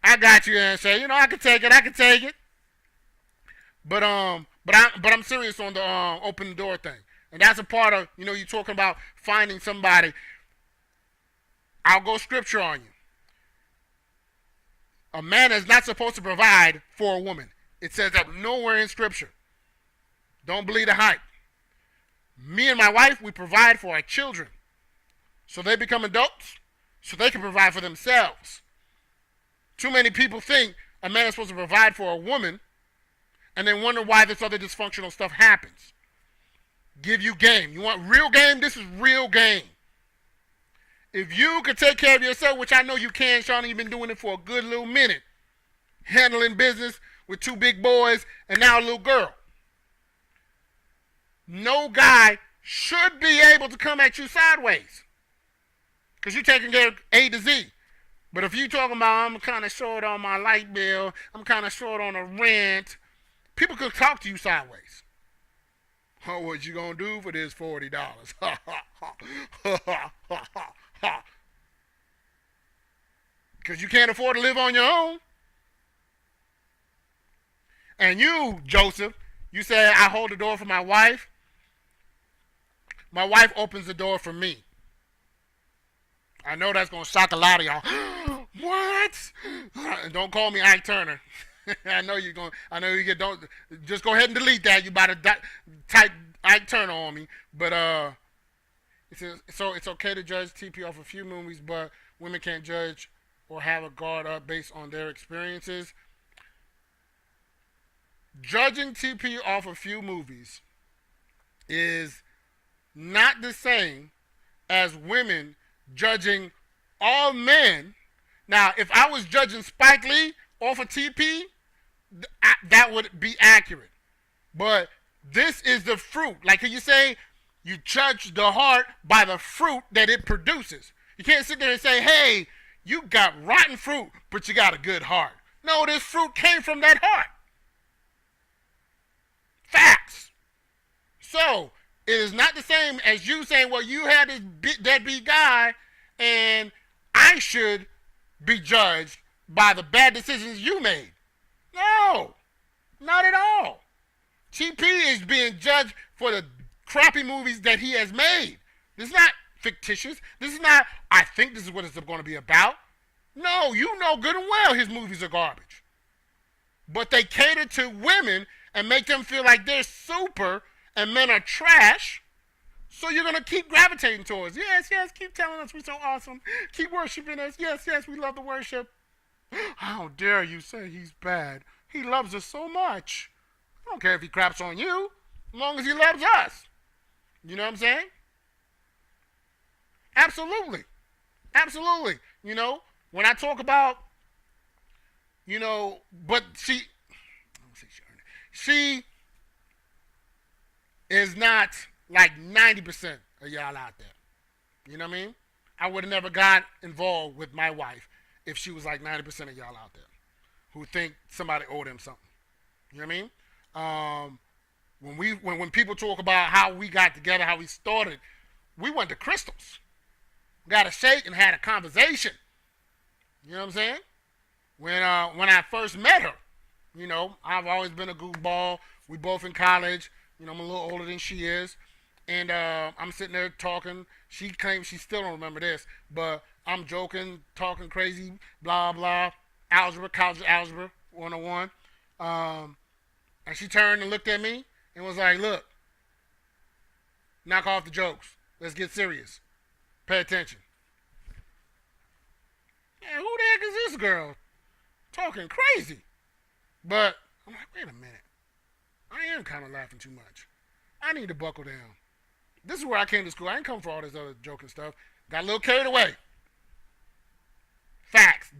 I got you and say, I can take it. But I'm serious on the open the door thing. And that's a part of, you're talking about finding somebody. I'll go scripture on you. A man is not supposed to provide for a woman. It says that nowhere in scripture. Don't believe the hype. Me and my wife, we provide for our children. So they become adults, so they can provide for themselves. Too many people think a man is supposed to provide for a woman and then wonder why this other dysfunctional stuff happens. Give you game. You want real game? This is real game. If you can take care of yourself, which I know you can, Shawnee, you've been doing it for a good little minute, handling business with 2 big boys and now a little girl. No guy should be able to come at you sideways because you're taking care of A to Z. But if you talking about, I'm kind of short on my light bill, I'm kind of short on a rent, people could talk to you sideways. Oh, what you gonna do for this $40? Because you can't afford to live on your own. And you, Joseph, you say, I hold the door for my wife. My wife opens the door for me. I know that's going to shock a lot of y'all. What? Don't call me Ike Turner. I know you're going. I know you get. Don't just go ahead and delete that. You about to type Ike Turner on me. But so it's okay to judge TP off a few movies, but women can't judge or have a guard up based on their experiences. Judging TP off a few movies is not the same as women judging all men. Now, if I was judging Spike Lee off of TP, that would be accurate. But this is the fruit. Like you say, you judge the heart by the fruit that it produces. You can't sit there and say, hey, you got rotten fruit, but you got a good heart. No, this fruit came from that heart. Facts. So, it is not the same as you saying, well, you had this deadbeat guy, and I should be judged by the bad decisions you made. No, not at all. TP is being judged for the crappy movies that he has made. This is not fictitious. This is not, I think this is what it's going to be about. No, you know good and well his movies are garbage. But they cater to women and make them feel like they're super and men are trash. So you're going to keep gravitating towards, yes, keep telling us we're so awesome. Keep worshiping us. Yes, we love the worship. How dare you say he's bad? He loves us so much. I don't care if he craps on you, as long as he loves us. You know what I'm saying? Absolutely. Absolutely. You know, when I talk about, you know, but she is not like 90% of y'all out there. You know what I mean? I would have never got involved with my wife if she was like 90% of y'all out there who think somebody owed them something. You know what I mean? When people talk about how we got together, how we started, we went to Crystals. Got a shake and had a conversation. You know what I'm saying? When I first met her, you know, I've always been a goofball. We both in college. You know, I'm a little older than she is. And I'm sitting there talking. She claims she still don't remember this, but I'm joking, talking crazy, blah, blah, algebra, college algebra, 101. And she turned and looked at me and was like, look, knock off the jokes. Let's get serious. Pay attention. Yeah, who the heck is this girl talking crazy? But I'm like, wait a minute. I am kind of laughing too much. I need to buckle down. This is where I came to school. I didn't come for all this other joking stuff. Got a little carried away. Facts.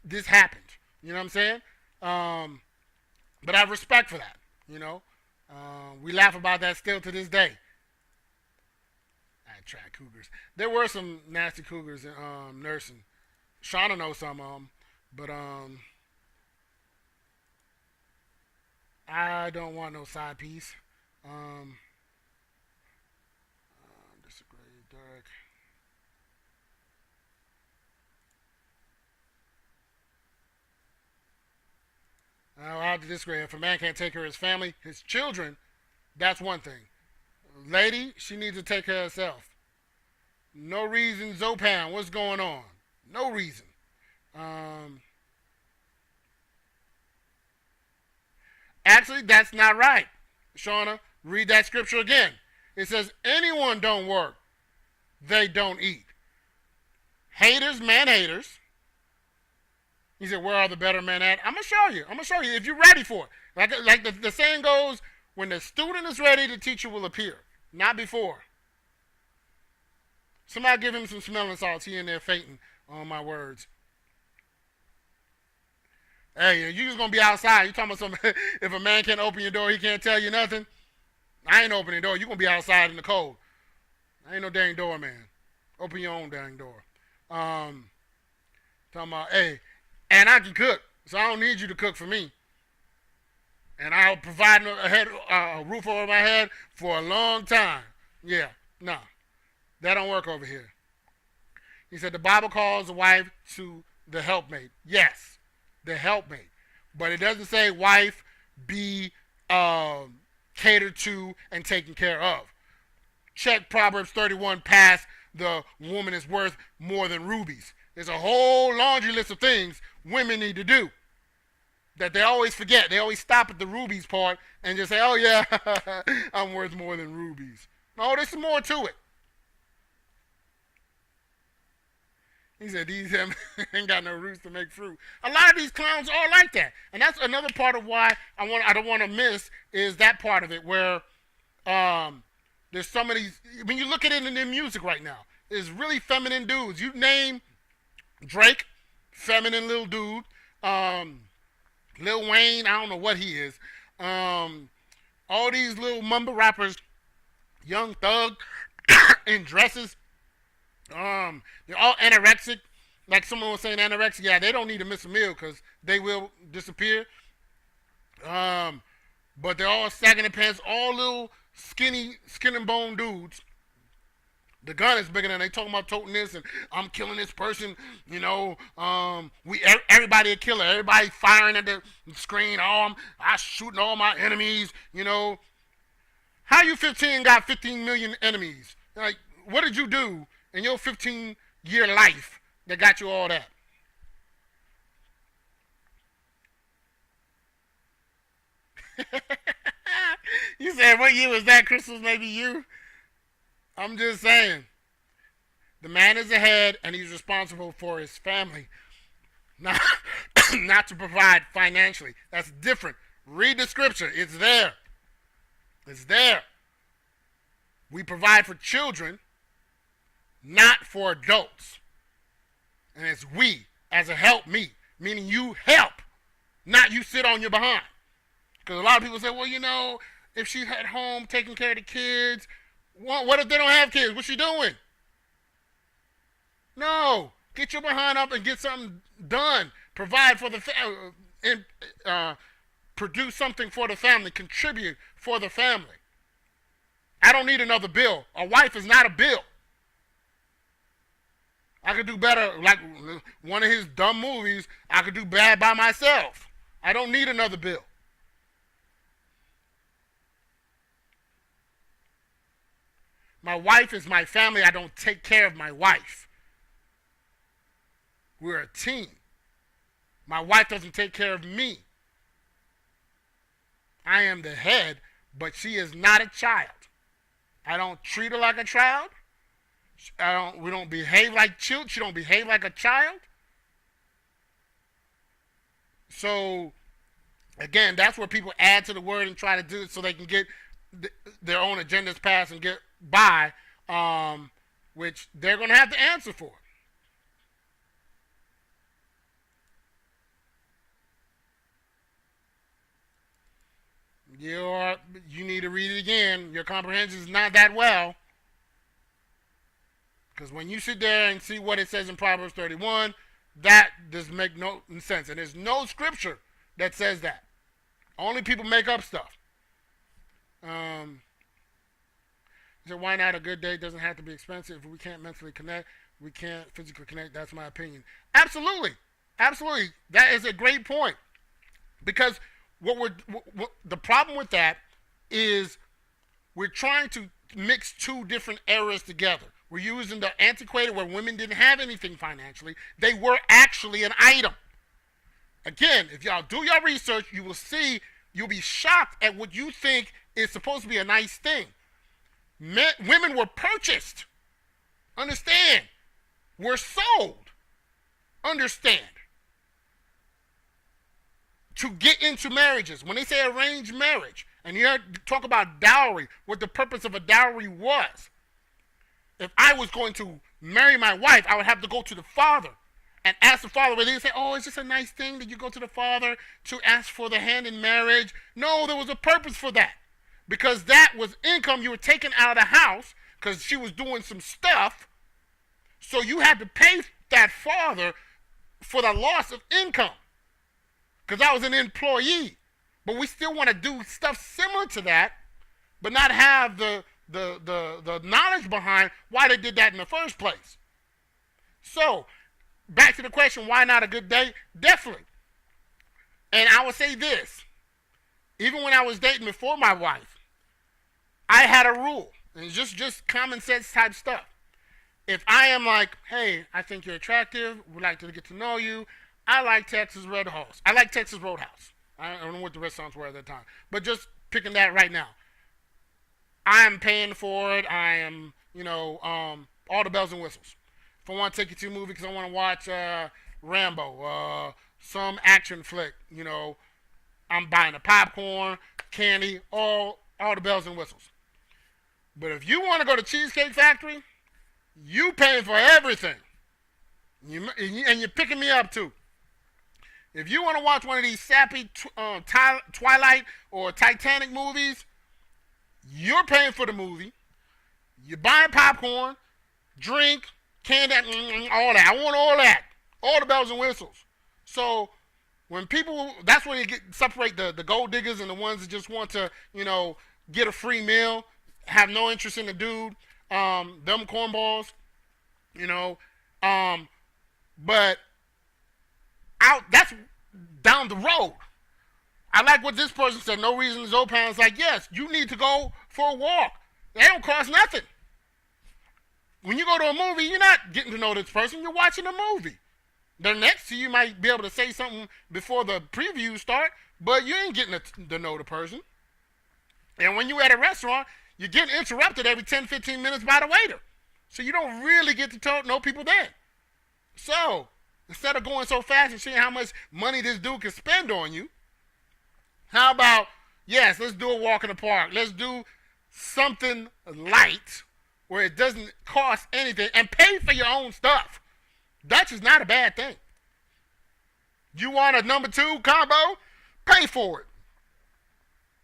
This happened. You know what I'm saying? But I have respect for that. You know? We laugh about that still to this day. I tried cougars. There were some nasty cougars in nursing. Shauna knows some of them. But I don't want no side piece. Disagree, Derek. I have to disagree. If a man can't take care of his family, his children, that's one thing. Lady, she needs to take care of herself. No reason, Zopan, what's going on? No reason. Actually, that's not right. Shauna, read that scripture again. It says, anyone don't work, they don't eat. Haters, man haters. He said, where are the better men at? I'm going to show you. I'm going to show you if you're ready for it. Like the saying goes, when the student is ready, the teacher will appear. Not before. Somebody give him some smelling salts. He in there fainting on my words. Hey, you just going to be outside. You talking about something, if a man can't open your door, he can't tell you nothing? I ain't opening the door. You going to be outside in the cold. I ain't no dang door, man. Open your own dang door. Talking about, hey, and I can cook, so I don't need you to cook for me. And I'll provide a roof over my head for a long time. Yeah, no. That don't work over here. He said the Bible calls the wife to the helpmate. Yes, the helpmate. But it doesn't say wife be catered to and taken care of. Check Proverbs 31 past the woman is worth more than rubies. There's a whole laundry list of things women need to do that they always forget. They always stop at the rubies part and just say, oh yeah, I'm worth more than rubies. No, there's some more to it. He said, these ain't got no roots to make fruit. A lot of these clowns are like that. And that's another part of why I don't want to miss is that part of it where there's some of these, when you look at it in their music right now, there's really feminine dudes. You name Drake, feminine little dude. Lil Wayne, I don't know what he is. All these little mumble rappers, Young Thug, in dresses. They're all anorexic. like someone was saying, anorexia, yeah, they don't need to miss a meal because they will disappear. But they're all sagging their pants, all little skinny, skin and bone dudes. The gun is bigger than they talking about toting this and I'm killing this person. You know, everybody a killer. Everybody firing at the screen. I shooting all my enemies. You know, how you 15 got 15 million enemies? Like, what did you do in your 15-year life that got you all that? You said, what year was that? Crystals, maybe you? I'm just saying. The man is the head, and he's responsible for his family. Not, not to provide financially. That's different. Read the scripture. It's there. It's there. We provide for children, not for adults. And it's we, as a help me. Meaning you help, not you sit on your behind. Because a lot of people say, well, you know, if she's at home taking care of the kids, what if they don't have kids? What's she doing? No. Get your behind up and get something done. Provide for the family. Produce something for the family. Contribute for the family. I don't need another bill. A wife is not a bill. I could do better, like one of his dumb movies, I could do bad by myself. I don't need another bill. My wife is my family. I don't take care of my wife. We're a team. My wife doesn't take care of me. I am the head, but she is not a child. I don't treat her like a child. We don't behave like children. She don't behave like a child. So, again, that's where people add to the word and try to do it so they can get their own agendas passed and get by, which they're going to have to answer for. You need to read it again. Your comprehension is not that well. Because when you sit there and see what it says in Proverbs 31, that does make no sense. And there's no scripture that says that. Only people make up stuff. So why not a good date doesn't have to be expensive? If we can't mentally connect, we can't physically connect. That's my opinion. Absolutely. Absolutely. That is a great point. Because what the problem with that is we're trying to mix two different eras together. We're using the antiquated where women didn't have anything financially. They were actually an item. Again, if y'all do your research, you will see, you'll be shocked at what you think is supposed to be a nice thing. Women were purchased. Understand. Were sold. Understand. To get into marriages. When they say arranged marriage, and you talk about dowry, what the purpose of a dowry was. If I was going to marry my wife, I would have to go to the father and ask the father. Where they say, oh, it's just a nice thing that you go to the father to ask for the hand in marriage. No, there was a purpose for that. Because that was income you were taking out of the house because she was doing some stuff. So you had to pay that father for the loss of income. Because I was an employee. But we still want to do stuff similar to that, but not have the knowledge behind why they did that in the first place. So, back to the question, why not a good date? Definitely. And I would say this. Even when I was dating before my wife, I had a rule. And it's just common sense type stuff. If I am like, hey, I think you're attractive, would like to get to know you, I like Texas Roadhouse. I like Texas Roadhouse. I don't know what the restaurants were at that time. But just picking that right now. I'm paying for it. I am, all the bells and whistles. If I want to take you to a movie because I want to watch Rambo, some action flick, I'm buying the popcorn, candy, all the bells and whistles. But if you want to go to Cheesecake Factory, you paying for everything. And you're picking me up too. If you want to watch one of these sappy Twilight or Titanic movies, you're paying for the movie. You're buying popcorn, drink, candy, all that. I want all that. All the bells and whistles. So when people, that's when you separate the gold diggers and the ones that just want to, get a free meal, have no interest in the dude, them cornballs, but that's down the road. I like what this person said. No reason to Zopan is like, yes, you need to go for a walk. They don't cost nothing. When you go to a movie, you're not getting to know this person. You're watching a movie. They're next to you. You might be able to say something before the previews start, but you ain't getting to know the person. And when you're at a restaurant, you're getting interrupted every 10, 15 minutes by the waiter. So you don't really get to know people then. So instead of going so fast and seeing how much money this dude can spend on you, how about, yes, let's do a walk in the park. Let's do something light where it doesn't cost anything and pay for your own stuff. That's just not a bad thing. You want a number 2 combo? Pay for it.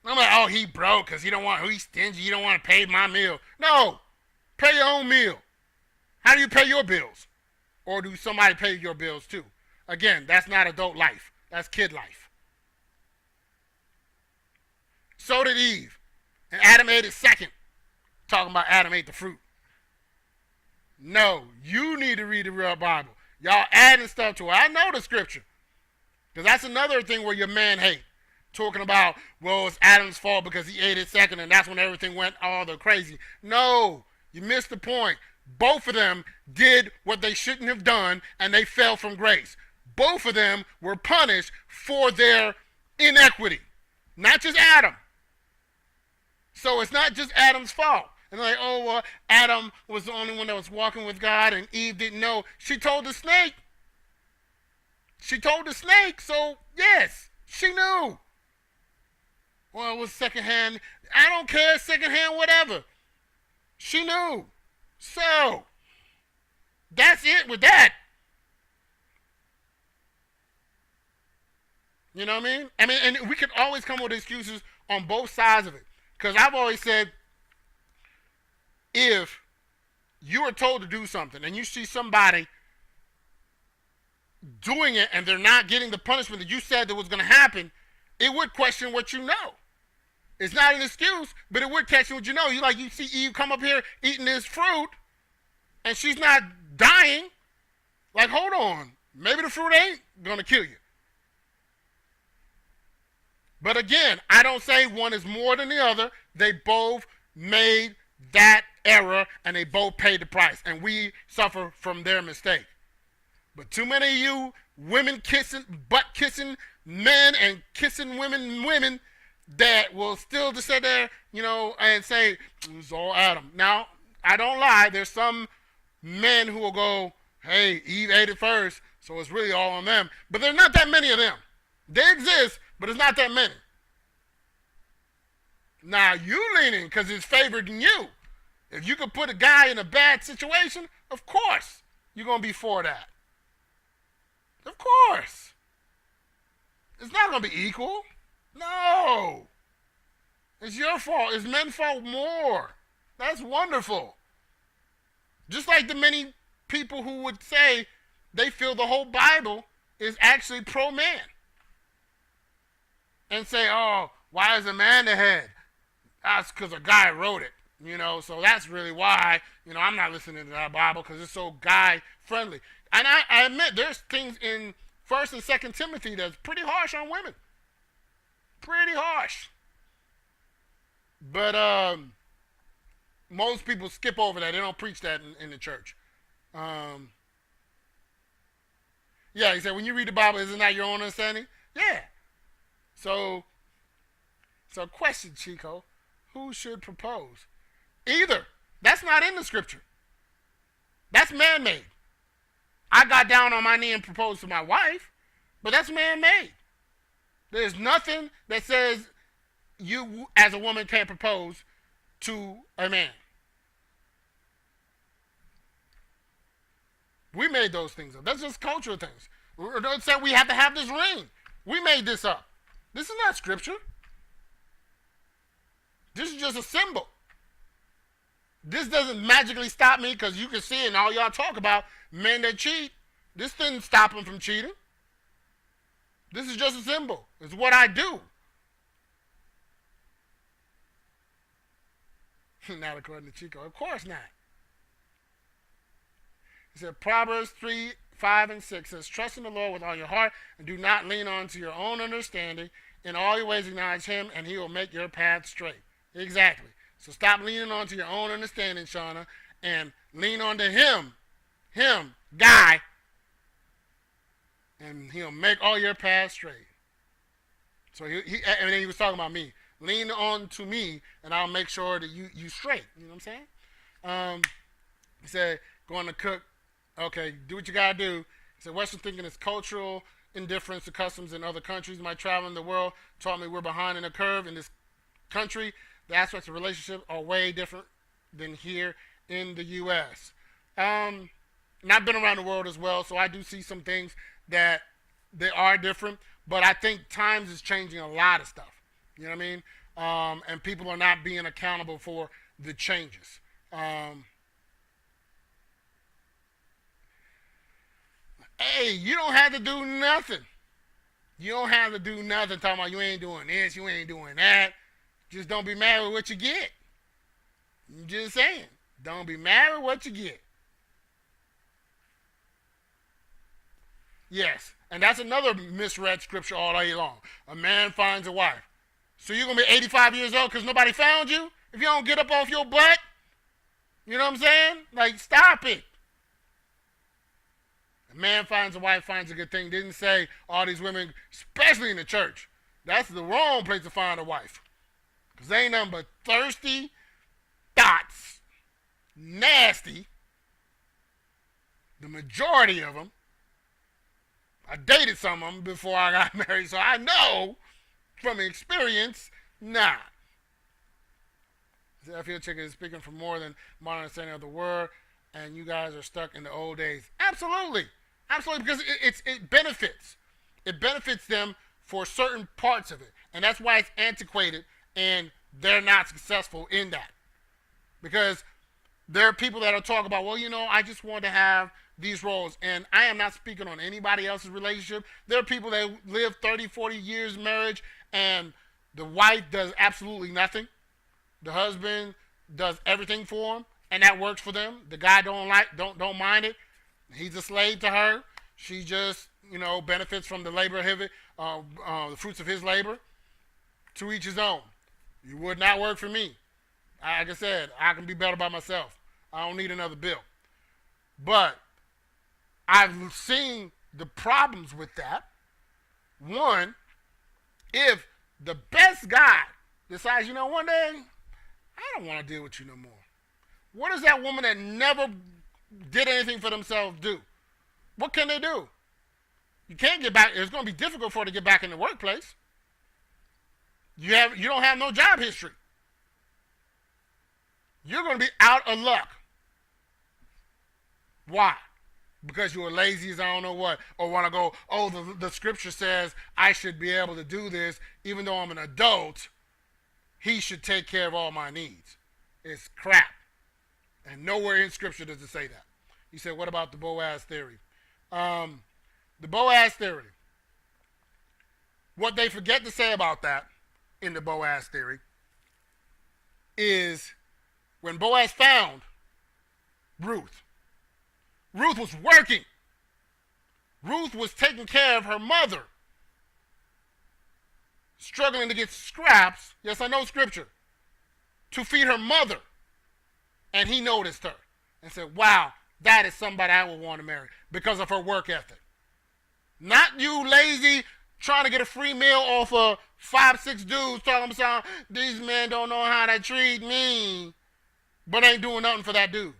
I'm like, oh, he broke because he's stingy. You don't want to pay my meal. No, pay your own meal. How do you pay your bills? Or do somebody pay your bills too? Again, that's not adult life. That's kid life. So did Eve. And Adam ate it second. Talking about Adam ate the fruit. No, you need to read the real Bible. Y'all adding stuff to it. I know the scripture. Because that's another thing where your man hate. Talking about, well, it's Adam's fault because he ate it second and that's when everything went all the crazy. No, you missed the point. Both of them did what they shouldn't have done and they fell from grace. Both of them were punished for their inequity. Not just Adam. So it's not just Adam's fault. And they're like, oh, well, Adam was the only one that was walking with God and Eve didn't know. She told the snake. She told the snake, so yes, she knew. Well, it was secondhand. I don't care, secondhand, whatever. She knew. So, that's it with that. You know what I mean? And we can always come up with excuses on both sides of it. Because I've always said, if you are told to do something and you see somebody doing it and they're not getting the punishment that you said that was going to happen, it would question what you know. It's not an excuse, but it would question what you know. You see Eve come up here eating this fruit and she's not dying. Like, hold on. Maybe the fruit ain't going to kill you. But again, I don't say one is more than the other. They both made that error and they both paid the price. And we suffer from their mistake. But too many of you women kissing, butt kissing men and kissing women that will still just sit there, and say, it's all Adam. Now, I don't lie. There's some men who will go, hey, Eve ate it first, so it's really all on them. But there's not that many of them. They exist, but it's not that many. Now, you leaning because it's favored in you. If you could put a guy in a bad situation, of course you're going to be for that. Of course. It's not going to be equal. No. It's your fault. It's men's fault more. That's wonderful. Just like the many people who would say they feel the whole Bible is actually pro-man. And say, oh, why is a man the head? That's because a guy wrote it. So that's really why, I'm not listening to that Bible because it's so guy-friendly. And I admit there's things in 1st and 2nd Timothy that's pretty harsh on women. Pretty harsh. But most people skip over that. They don't preach that in the church. Yeah, he said, when you read the Bible, isn't that your own understanding? Yeah. So question, Chico. Who should propose? Either. That's not in the scripture. That's man-made. I got down on my knee and proposed to my wife, but that's man-made. There's nothing that says you as a woman can't propose to a man. We made those things up. That's just cultural things. Don't say we have to have this ring. We made this up. This is not scripture. This is just a symbol. This doesn't magically stop me because you can see it and all y'all talk about men that cheat. This didn't stop him from cheating. This is just a symbol. It's what I do. Not according to Chico. Of course not. He said, Proverbs 3, 5, and 6 says, trust in the Lord with all your heart and do not lean on to your own understanding. In all your ways acknowledge him and he will make your path straight. Exactly. So stop leaning on to your own understanding, Shauna, and lean on to him, guy, and he'll make all your paths straight. So and then he was talking about me. Lean on to me, and I'll make sure that you straight. You know what I'm saying? He said, going to cook. Okay, do what you got to do. He said, Western thinking is cultural indifference to customs in other countries. My travel in the world taught me we're behind in the curve in this country. The aspects of relationships are way different than here in the U.S. And I've been around the world as well, so I do see some things that they are different. But I think times is changing a lot of stuff. You know what I mean? And people are not being accountable for the changes. Hey, you don't have to do nothing. You don't have to do nothing talking about you ain't doing this, you ain't doing that. Just don't be mad with what you get. I'm just saying. Don't be mad with what you get. Yes, and that's another misread scripture all day long. A man finds a wife. So you're going to be 85 years old because nobody found you? If you don't get up off your butt? You know what I'm saying? Like, stop it. A man finds a wife, finds a good thing. Didn't say all these women, especially in the church. That's the wrong place to find a wife. Because they ain't nothing but thirsty thoughts. Nasty. The majority of them. I dated some of them before I got married, so I know from experience, nah. I feel chicken is speaking for more than my understanding of the word, and you guys are stuck in the old days. Absolutely. Absolutely, because it benefits. It benefits them for certain parts of it. And that's why it's antiquated, and they're not successful in that. Because there are people that will talk about, well, you know, I just want to have these roles. And I am not speaking on anybody else's relationship. There are people that live 30, 40 years marriage, and the wife does absolutely nothing. The husband does everything for him, and that works for them. The guy don't mind it. He's a slave to her. She just, you know, benefits from the labor of the fruits of his labor. To each his own. You would not work for me. Like I said, I can be better by myself. I don't need another bill. But I've seen the problems with that. One, if the best guy decides, you know, one day, I don't want to deal with you no more. What does that woman that never did anything for themselves do? What can they do? You can't get back. It's going to be difficult for her to get back in the workplace. You don't have no job history. You're going to be out of luck. Why? Because you're lazy as I don't know what, or want to go, oh, the scripture says I should be able to do this, even though I'm an adult, he should take care of all my needs. It's crap. And nowhere in scripture does it say that. He said, what about the Boaz theory? The Boaz theory. What they forget to say about that in the Boaz theory is when Boaz found Ruth was working. Ruth was taking care of her mother, struggling to get scraps, yes, I know scripture, to feed her mother. And he noticed her and said, wow, that is somebody I would want to marry because of her work ethic. Not you lazy trying to get a free meal off of 5, 6 dudes talking about these men don't know how to treat me, but ain't doing nothing for that dude.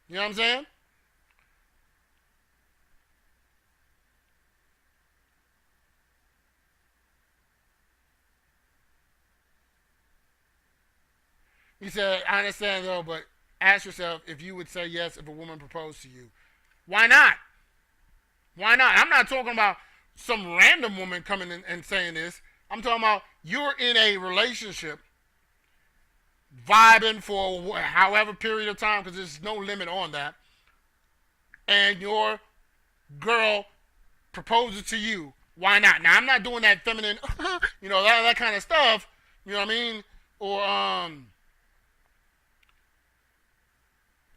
You know what I'm saying? He said, I understand though, but ask yourself if you would say yes if a woman proposed to you. Why not? Why not? I'm not talking about some random woman coming in and saying this. I'm talking about you're in a relationship, vibing for however period of time, because there's no limit on that, and your girl proposes to you, why not? Now I'm not doing that feminine, that kind of stuff. You know what I mean? Or I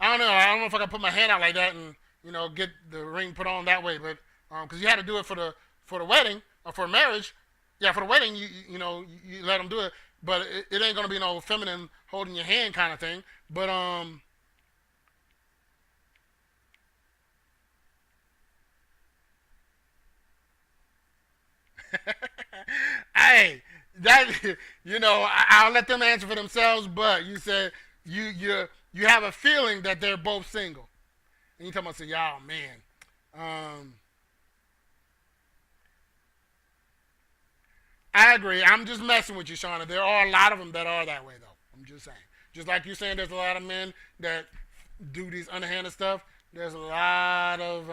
don't know. I don't know if I can put my hand out like that and get the ring put on that way. But because you had to do it for the wedding or for marriage. Yeah, for the wedding, you let them do it. But it ain't gonna be no feminine holding your hand kind of thing. But hey, that I'll let them answer for themselves. But you said you have a feeling that they're both single, and you talking about say, y'all man, I agree. I'm just messing with you, Shauna. There are a lot of them that are that way, though. I'm just saying. Just like you're saying, there's a lot of men that do these underhanded stuff. There's a lot of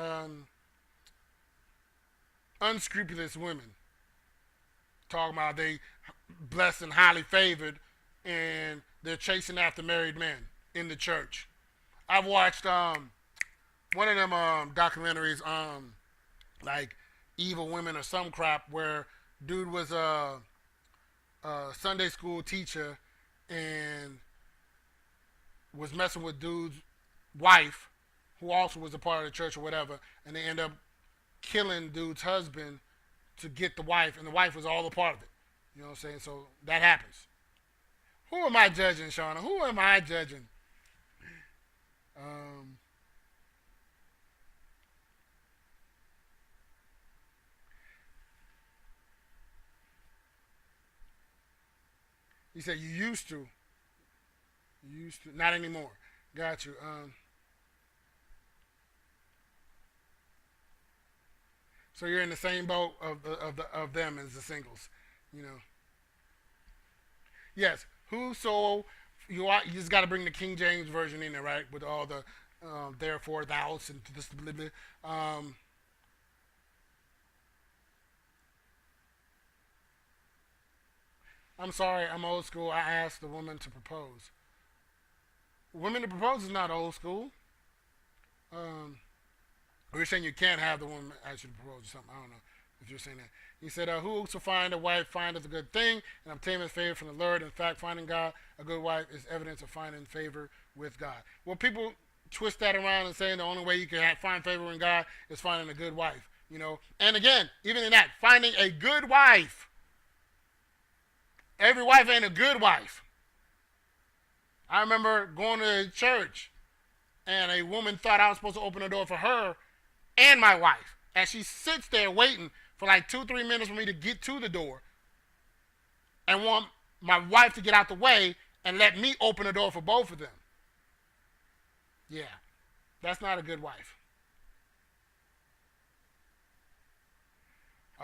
unscrupulous women talking about they blessed and highly favored, and they're chasing after married men in the church. I've watched one of them documentaries, like Evil Women or some crap, where dude was a Sunday school teacher and was messing with dude's wife, who also was a part of the church or whatever, and they end up killing dude's husband to get the wife, and the wife was all a part of it. You know what I'm saying? So that happens. Who am I judging, Shauna? Who am I judging? You said you used to. You used to. Not anymore. Got you. So you're in the same boat of them as the singles, Yes. Whoso you are, you just got to bring the King James version in there, right? With all the therefore, thous, and this. I'm sorry, I'm old school. I asked the woman to propose. Women to propose is not old school. Or you're saying you can't have the woman actually propose or something. I don't know if you're saying that. He said, who to find a wife findeth a good thing and obtaineth favor from the Lord. In fact, finding God a good wife is evidence of finding favor with God. Well, people twist that around and saying the only way you can find favor in God is finding a good wife. And again, even in that, finding a good wife. Every wife ain't a good wife. I remember going to church and a woman thought I was supposed to open the door for her and my wife. And she sits there waiting for like 2-3 minutes for me to get to the door and want my wife to get out the way and let me open the door for both of them. Yeah, that's not a good wife.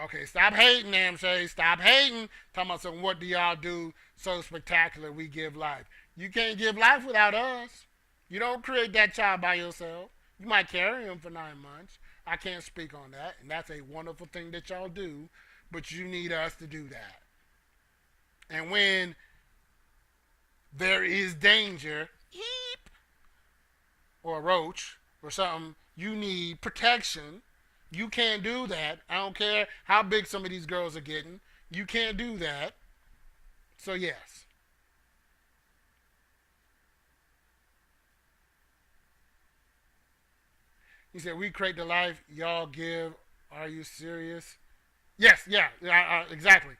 Okay, stop hating, Namshay. Stop hating. Talking about some, what do y'all do so spectacular we give life? You can't give life without us. You don't create that child by yourself. You might carry him for 9 months. I can't speak on that, and that's a wonderful thing that y'all do, but you need us to do that. And when there is danger, or a roach or something, you need protection. You can't do that. I don't care how big some of these girls are getting. You can't do that. So yes. He said, we create the life y'all give. Are you serious? Yes, yeah, exactly.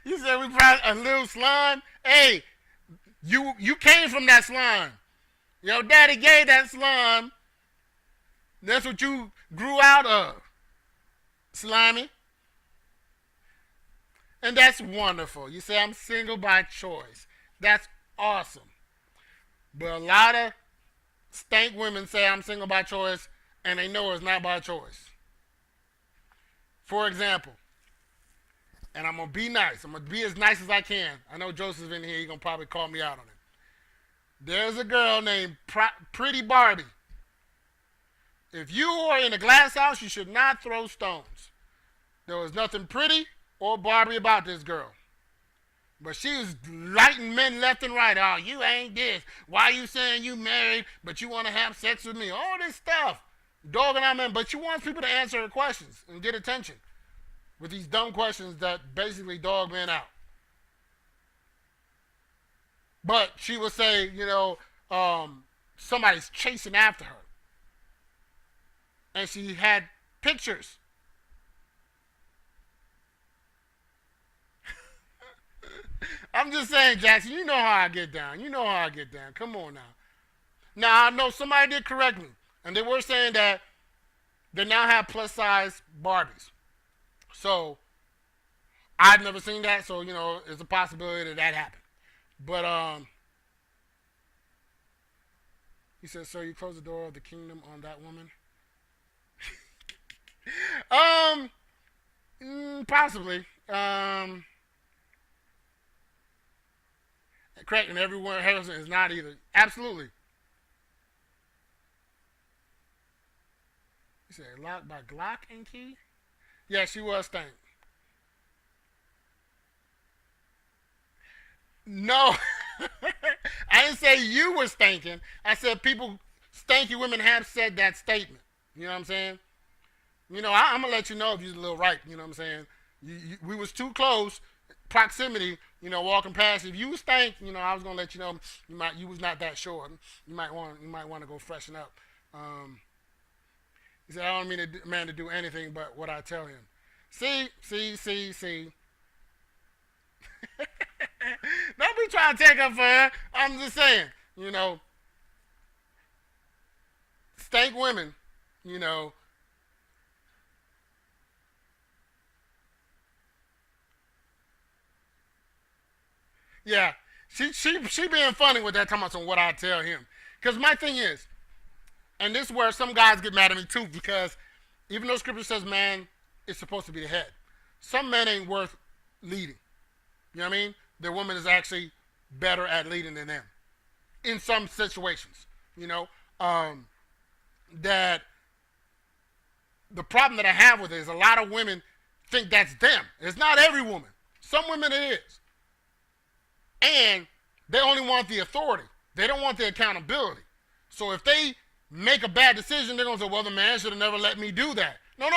You said we brought a little slime. Hey, you came from that slime. Your daddy gave that slime. That's what you grew out of. Slimy. And that's wonderful. You say I'm single by choice. That's awesome. But a lot of stank women say I'm single by choice, and they know it's not by choice. For example, and I'm going to be nice. I'm going to be as nice as I can. I know Joseph's in here. He's going to probably call me out on it. There's a girl named Pretty Barbie. If you are in a glass house, you should not throw stones. There was nothing pretty or Barbie about this girl. But she was lighting men left and right. Oh, you ain't this. Why you saying you married, but you want to have sex with me? All this stuff. Dogging out men. But she wants people to answer her questions and get attention with these dumb questions that basically dog men out. But she will say, somebody's chasing after her. And she had pictures. I'm just saying, Jackson, you know how I get down. Come on now. Now, I know somebody did correct me. And they were saying that they now have plus-size Barbies. So, I've never seen that. So, there's a possibility that happened. But, he said, so you close the door of the kingdom on that woman? Possibly. Correct, and everyone Harrison is not either. Absolutely. He said, locked by Glock and key? Yeah, she was stank. No. I didn't say you were stanking. I said stanky women have said that statement. You know what I'm saying? I'm going to let you know if you're a little right. You know what I'm saying? We was too close. Proximity, walking past. If you stank, I was gonna let you know you was not that sure. You might want to go freshen up. He said, I don't mean a man to do anything but what I tell him. See. Don't be trying to take up for her. I'm just saying, stank women, Yeah, she being funny with that, talking about what I tell him. Because my thing is, and this is where some guys get mad at me too, because even though Scripture says man is supposed to be the head, some men ain't worth leading. You know what I mean? Their woman is actually better at leading than them in some situations. That the problem that I have with it is a lot of women think that's them. It's not every woman. Some women it is. And they only want the authority. They don't want the accountability. So if they make a bad decision, they're going to say, well, the man should have never let me do that. No.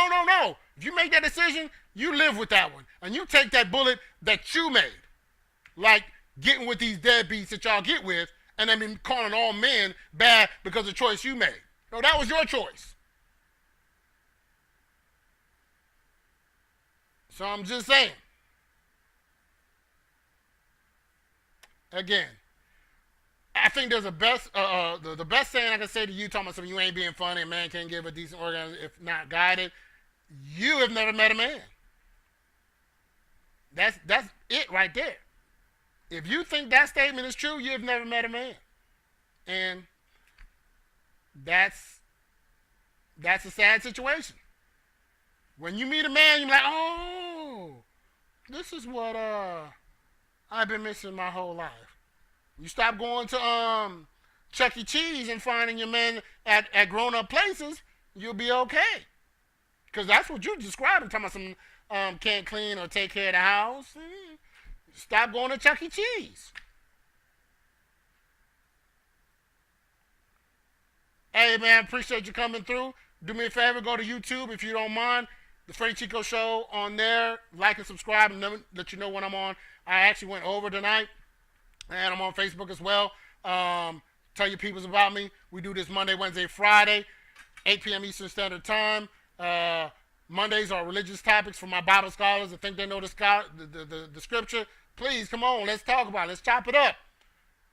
If you make that decision, you live with that one. And you take that bullet that you made. Like getting with these deadbeats that y'all get with, and then be calling all men bad because of the choice you made. No, that was your choice. So I'm just saying. Again, I think there's the best saying I can say to you, talking about something you ain't being funny, a man can't give a decent orgasm if not guided. You have never met a man. That's it right there. If you think that statement is true, you have never met a man. And that's a sad situation. When you meet a man, you're like, oh, this is what I've been missing my whole life. You stop going to Chuck E. Cheese and finding your man at grown-up places, you'll be okay. Because that's what you're describing, talking about some can't clean or take care of the house. Stop going to Chuck E. Cheese. Hey, man, appreciate you coming through. Do me a favor, go to YouTube if you don't mind. The Freddie Chico Show on there. Like and subscribe and let you know when I'm on. I actually went over tonight. And I'm on Facebook as well. Tell your peoples about me. We do this Monday, Wednesday, Friday, 8 p.m. Eastern Standard Time. Mondays are religious topics for my Bible scholars that think they know the scripture. Please, come on, let's talk about it. Let's chop it up.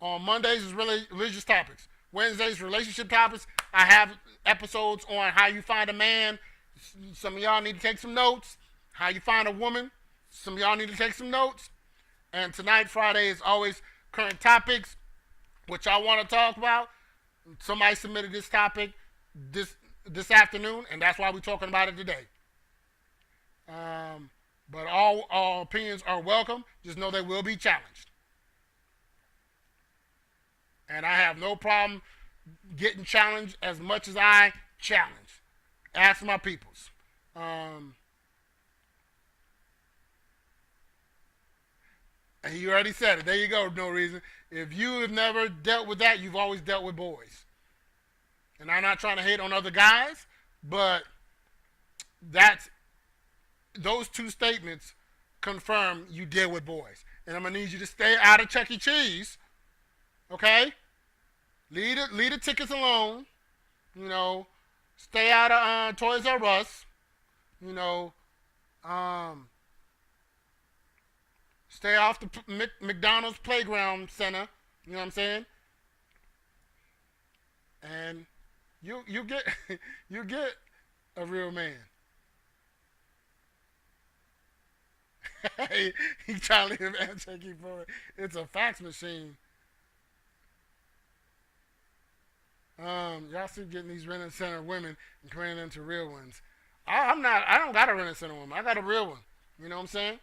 On Mondays is really religious topics. Wednesdays, relationship topics. I have episodes on how you find a man. Some of y'all need to take some notes. How you find a woman. Some of y'all need to take some notes. And tonight, Friday, is always current topics, which I want to talk about. Somebody submitted this topic this afternoon, and that's why we're talking about it today. But all opinions are welcome. Just know they will be challenged. And I have no problem getting challenged as much as I challenge. Ask my peoples. And you already said it. There you go, no reason. If you have never dealt with that, you've always dealt with boys. And I'm not trying to hate on other guys, but those two statements confirm you deal with boys. And I'm going to need you to stay out of Chuck E. Cheese, okay? Leave the tickets alone, you know. Stay out of Toys R Us, you know. Stay off the McDonald's playground center, you know what I'm saying? And you get you get a real man. He trying to leave and check you for it. It's a fax machine. Y'all keep getting these rent center women and turning them into real ones. I don't got a rent center woman. I got a real one. You know what I'm saying?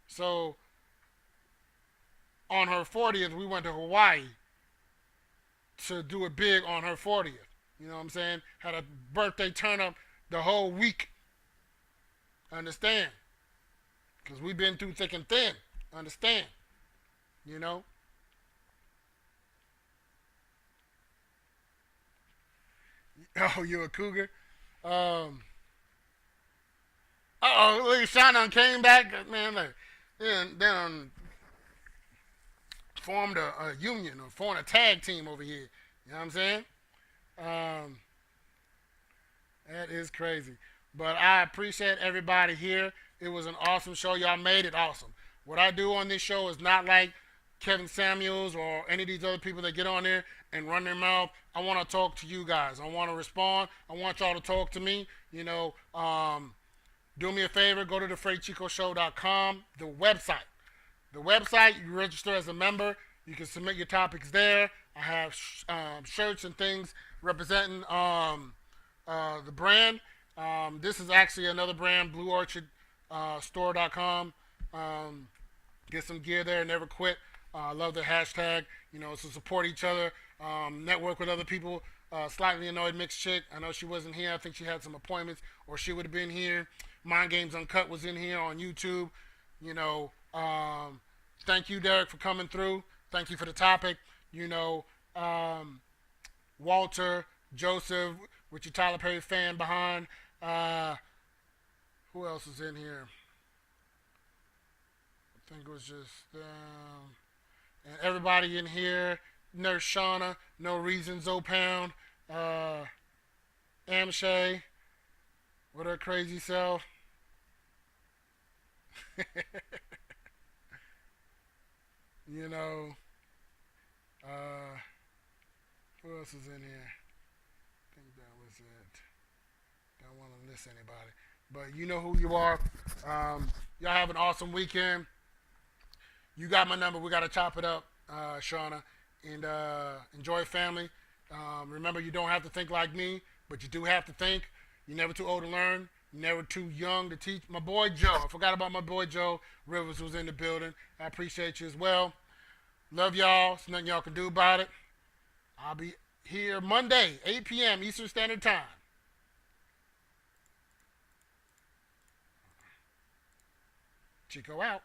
So on her 40th, we went to Hawaii to do it big on her 40th. You know what I'm saying? Had a birthday turn up the whole week. Understand? Because we've been through thick and thin. Understand? You know? Oh, you a cougar? Uh-oh, look, Shauna came back. Man, look. Then formed a union or formed a tag team over here. You know what I'm saying? That is crazy. But I appreciate everybody here. It was an awesome show. Y'all made it awesome. What I do on this show is not like Kevin Samuels or any of these other people that get on there and run their mouth. I want to talk to you guys. I want to respond. I want y'all to talk to me. You know, do me a favor. Go to thefreightchicoshow.com, the website. The website, you register as a member. You can submit your topics there. I have shirts and things representing the brand. This is actually another brand, blueorchardstore.com. Get some gear there. Never quit. I love the hashtag. You know, so support each other. Network with other people. Slightly Annoyed Mixed Chick. I know she wasn't here. I think she had some appointments, or she would have been here. Mind Games Uncut was in here on YouTube. You know, thank you, Derek, for coming through. Thank you for the topic. You know, Walter, Joseph, with your Tyler Perry fan behind. Who else is in here? I think it was just and everybody in here. Nurse Shauna, No Reason, Zopound, Amshay, with her crazy self. You know, who else is in here? I think that was it. Don't want to list anybody. But you know who you are. Y'all have an awesome weekend. You got my number. We got to chop it up, Shauna. And enjoy family. Remember, you don't have to think like me, but you do have to think. You're never too old to learn. You're never too young to teach. My boy Joe. I forgot about my boy Joe Rivers, who's in the building. I appreciate you as well. Love y'all. There's nothing y'all can do about it. I'll be here Monday, 8 p.m. Eastern Standard Time. Chico out.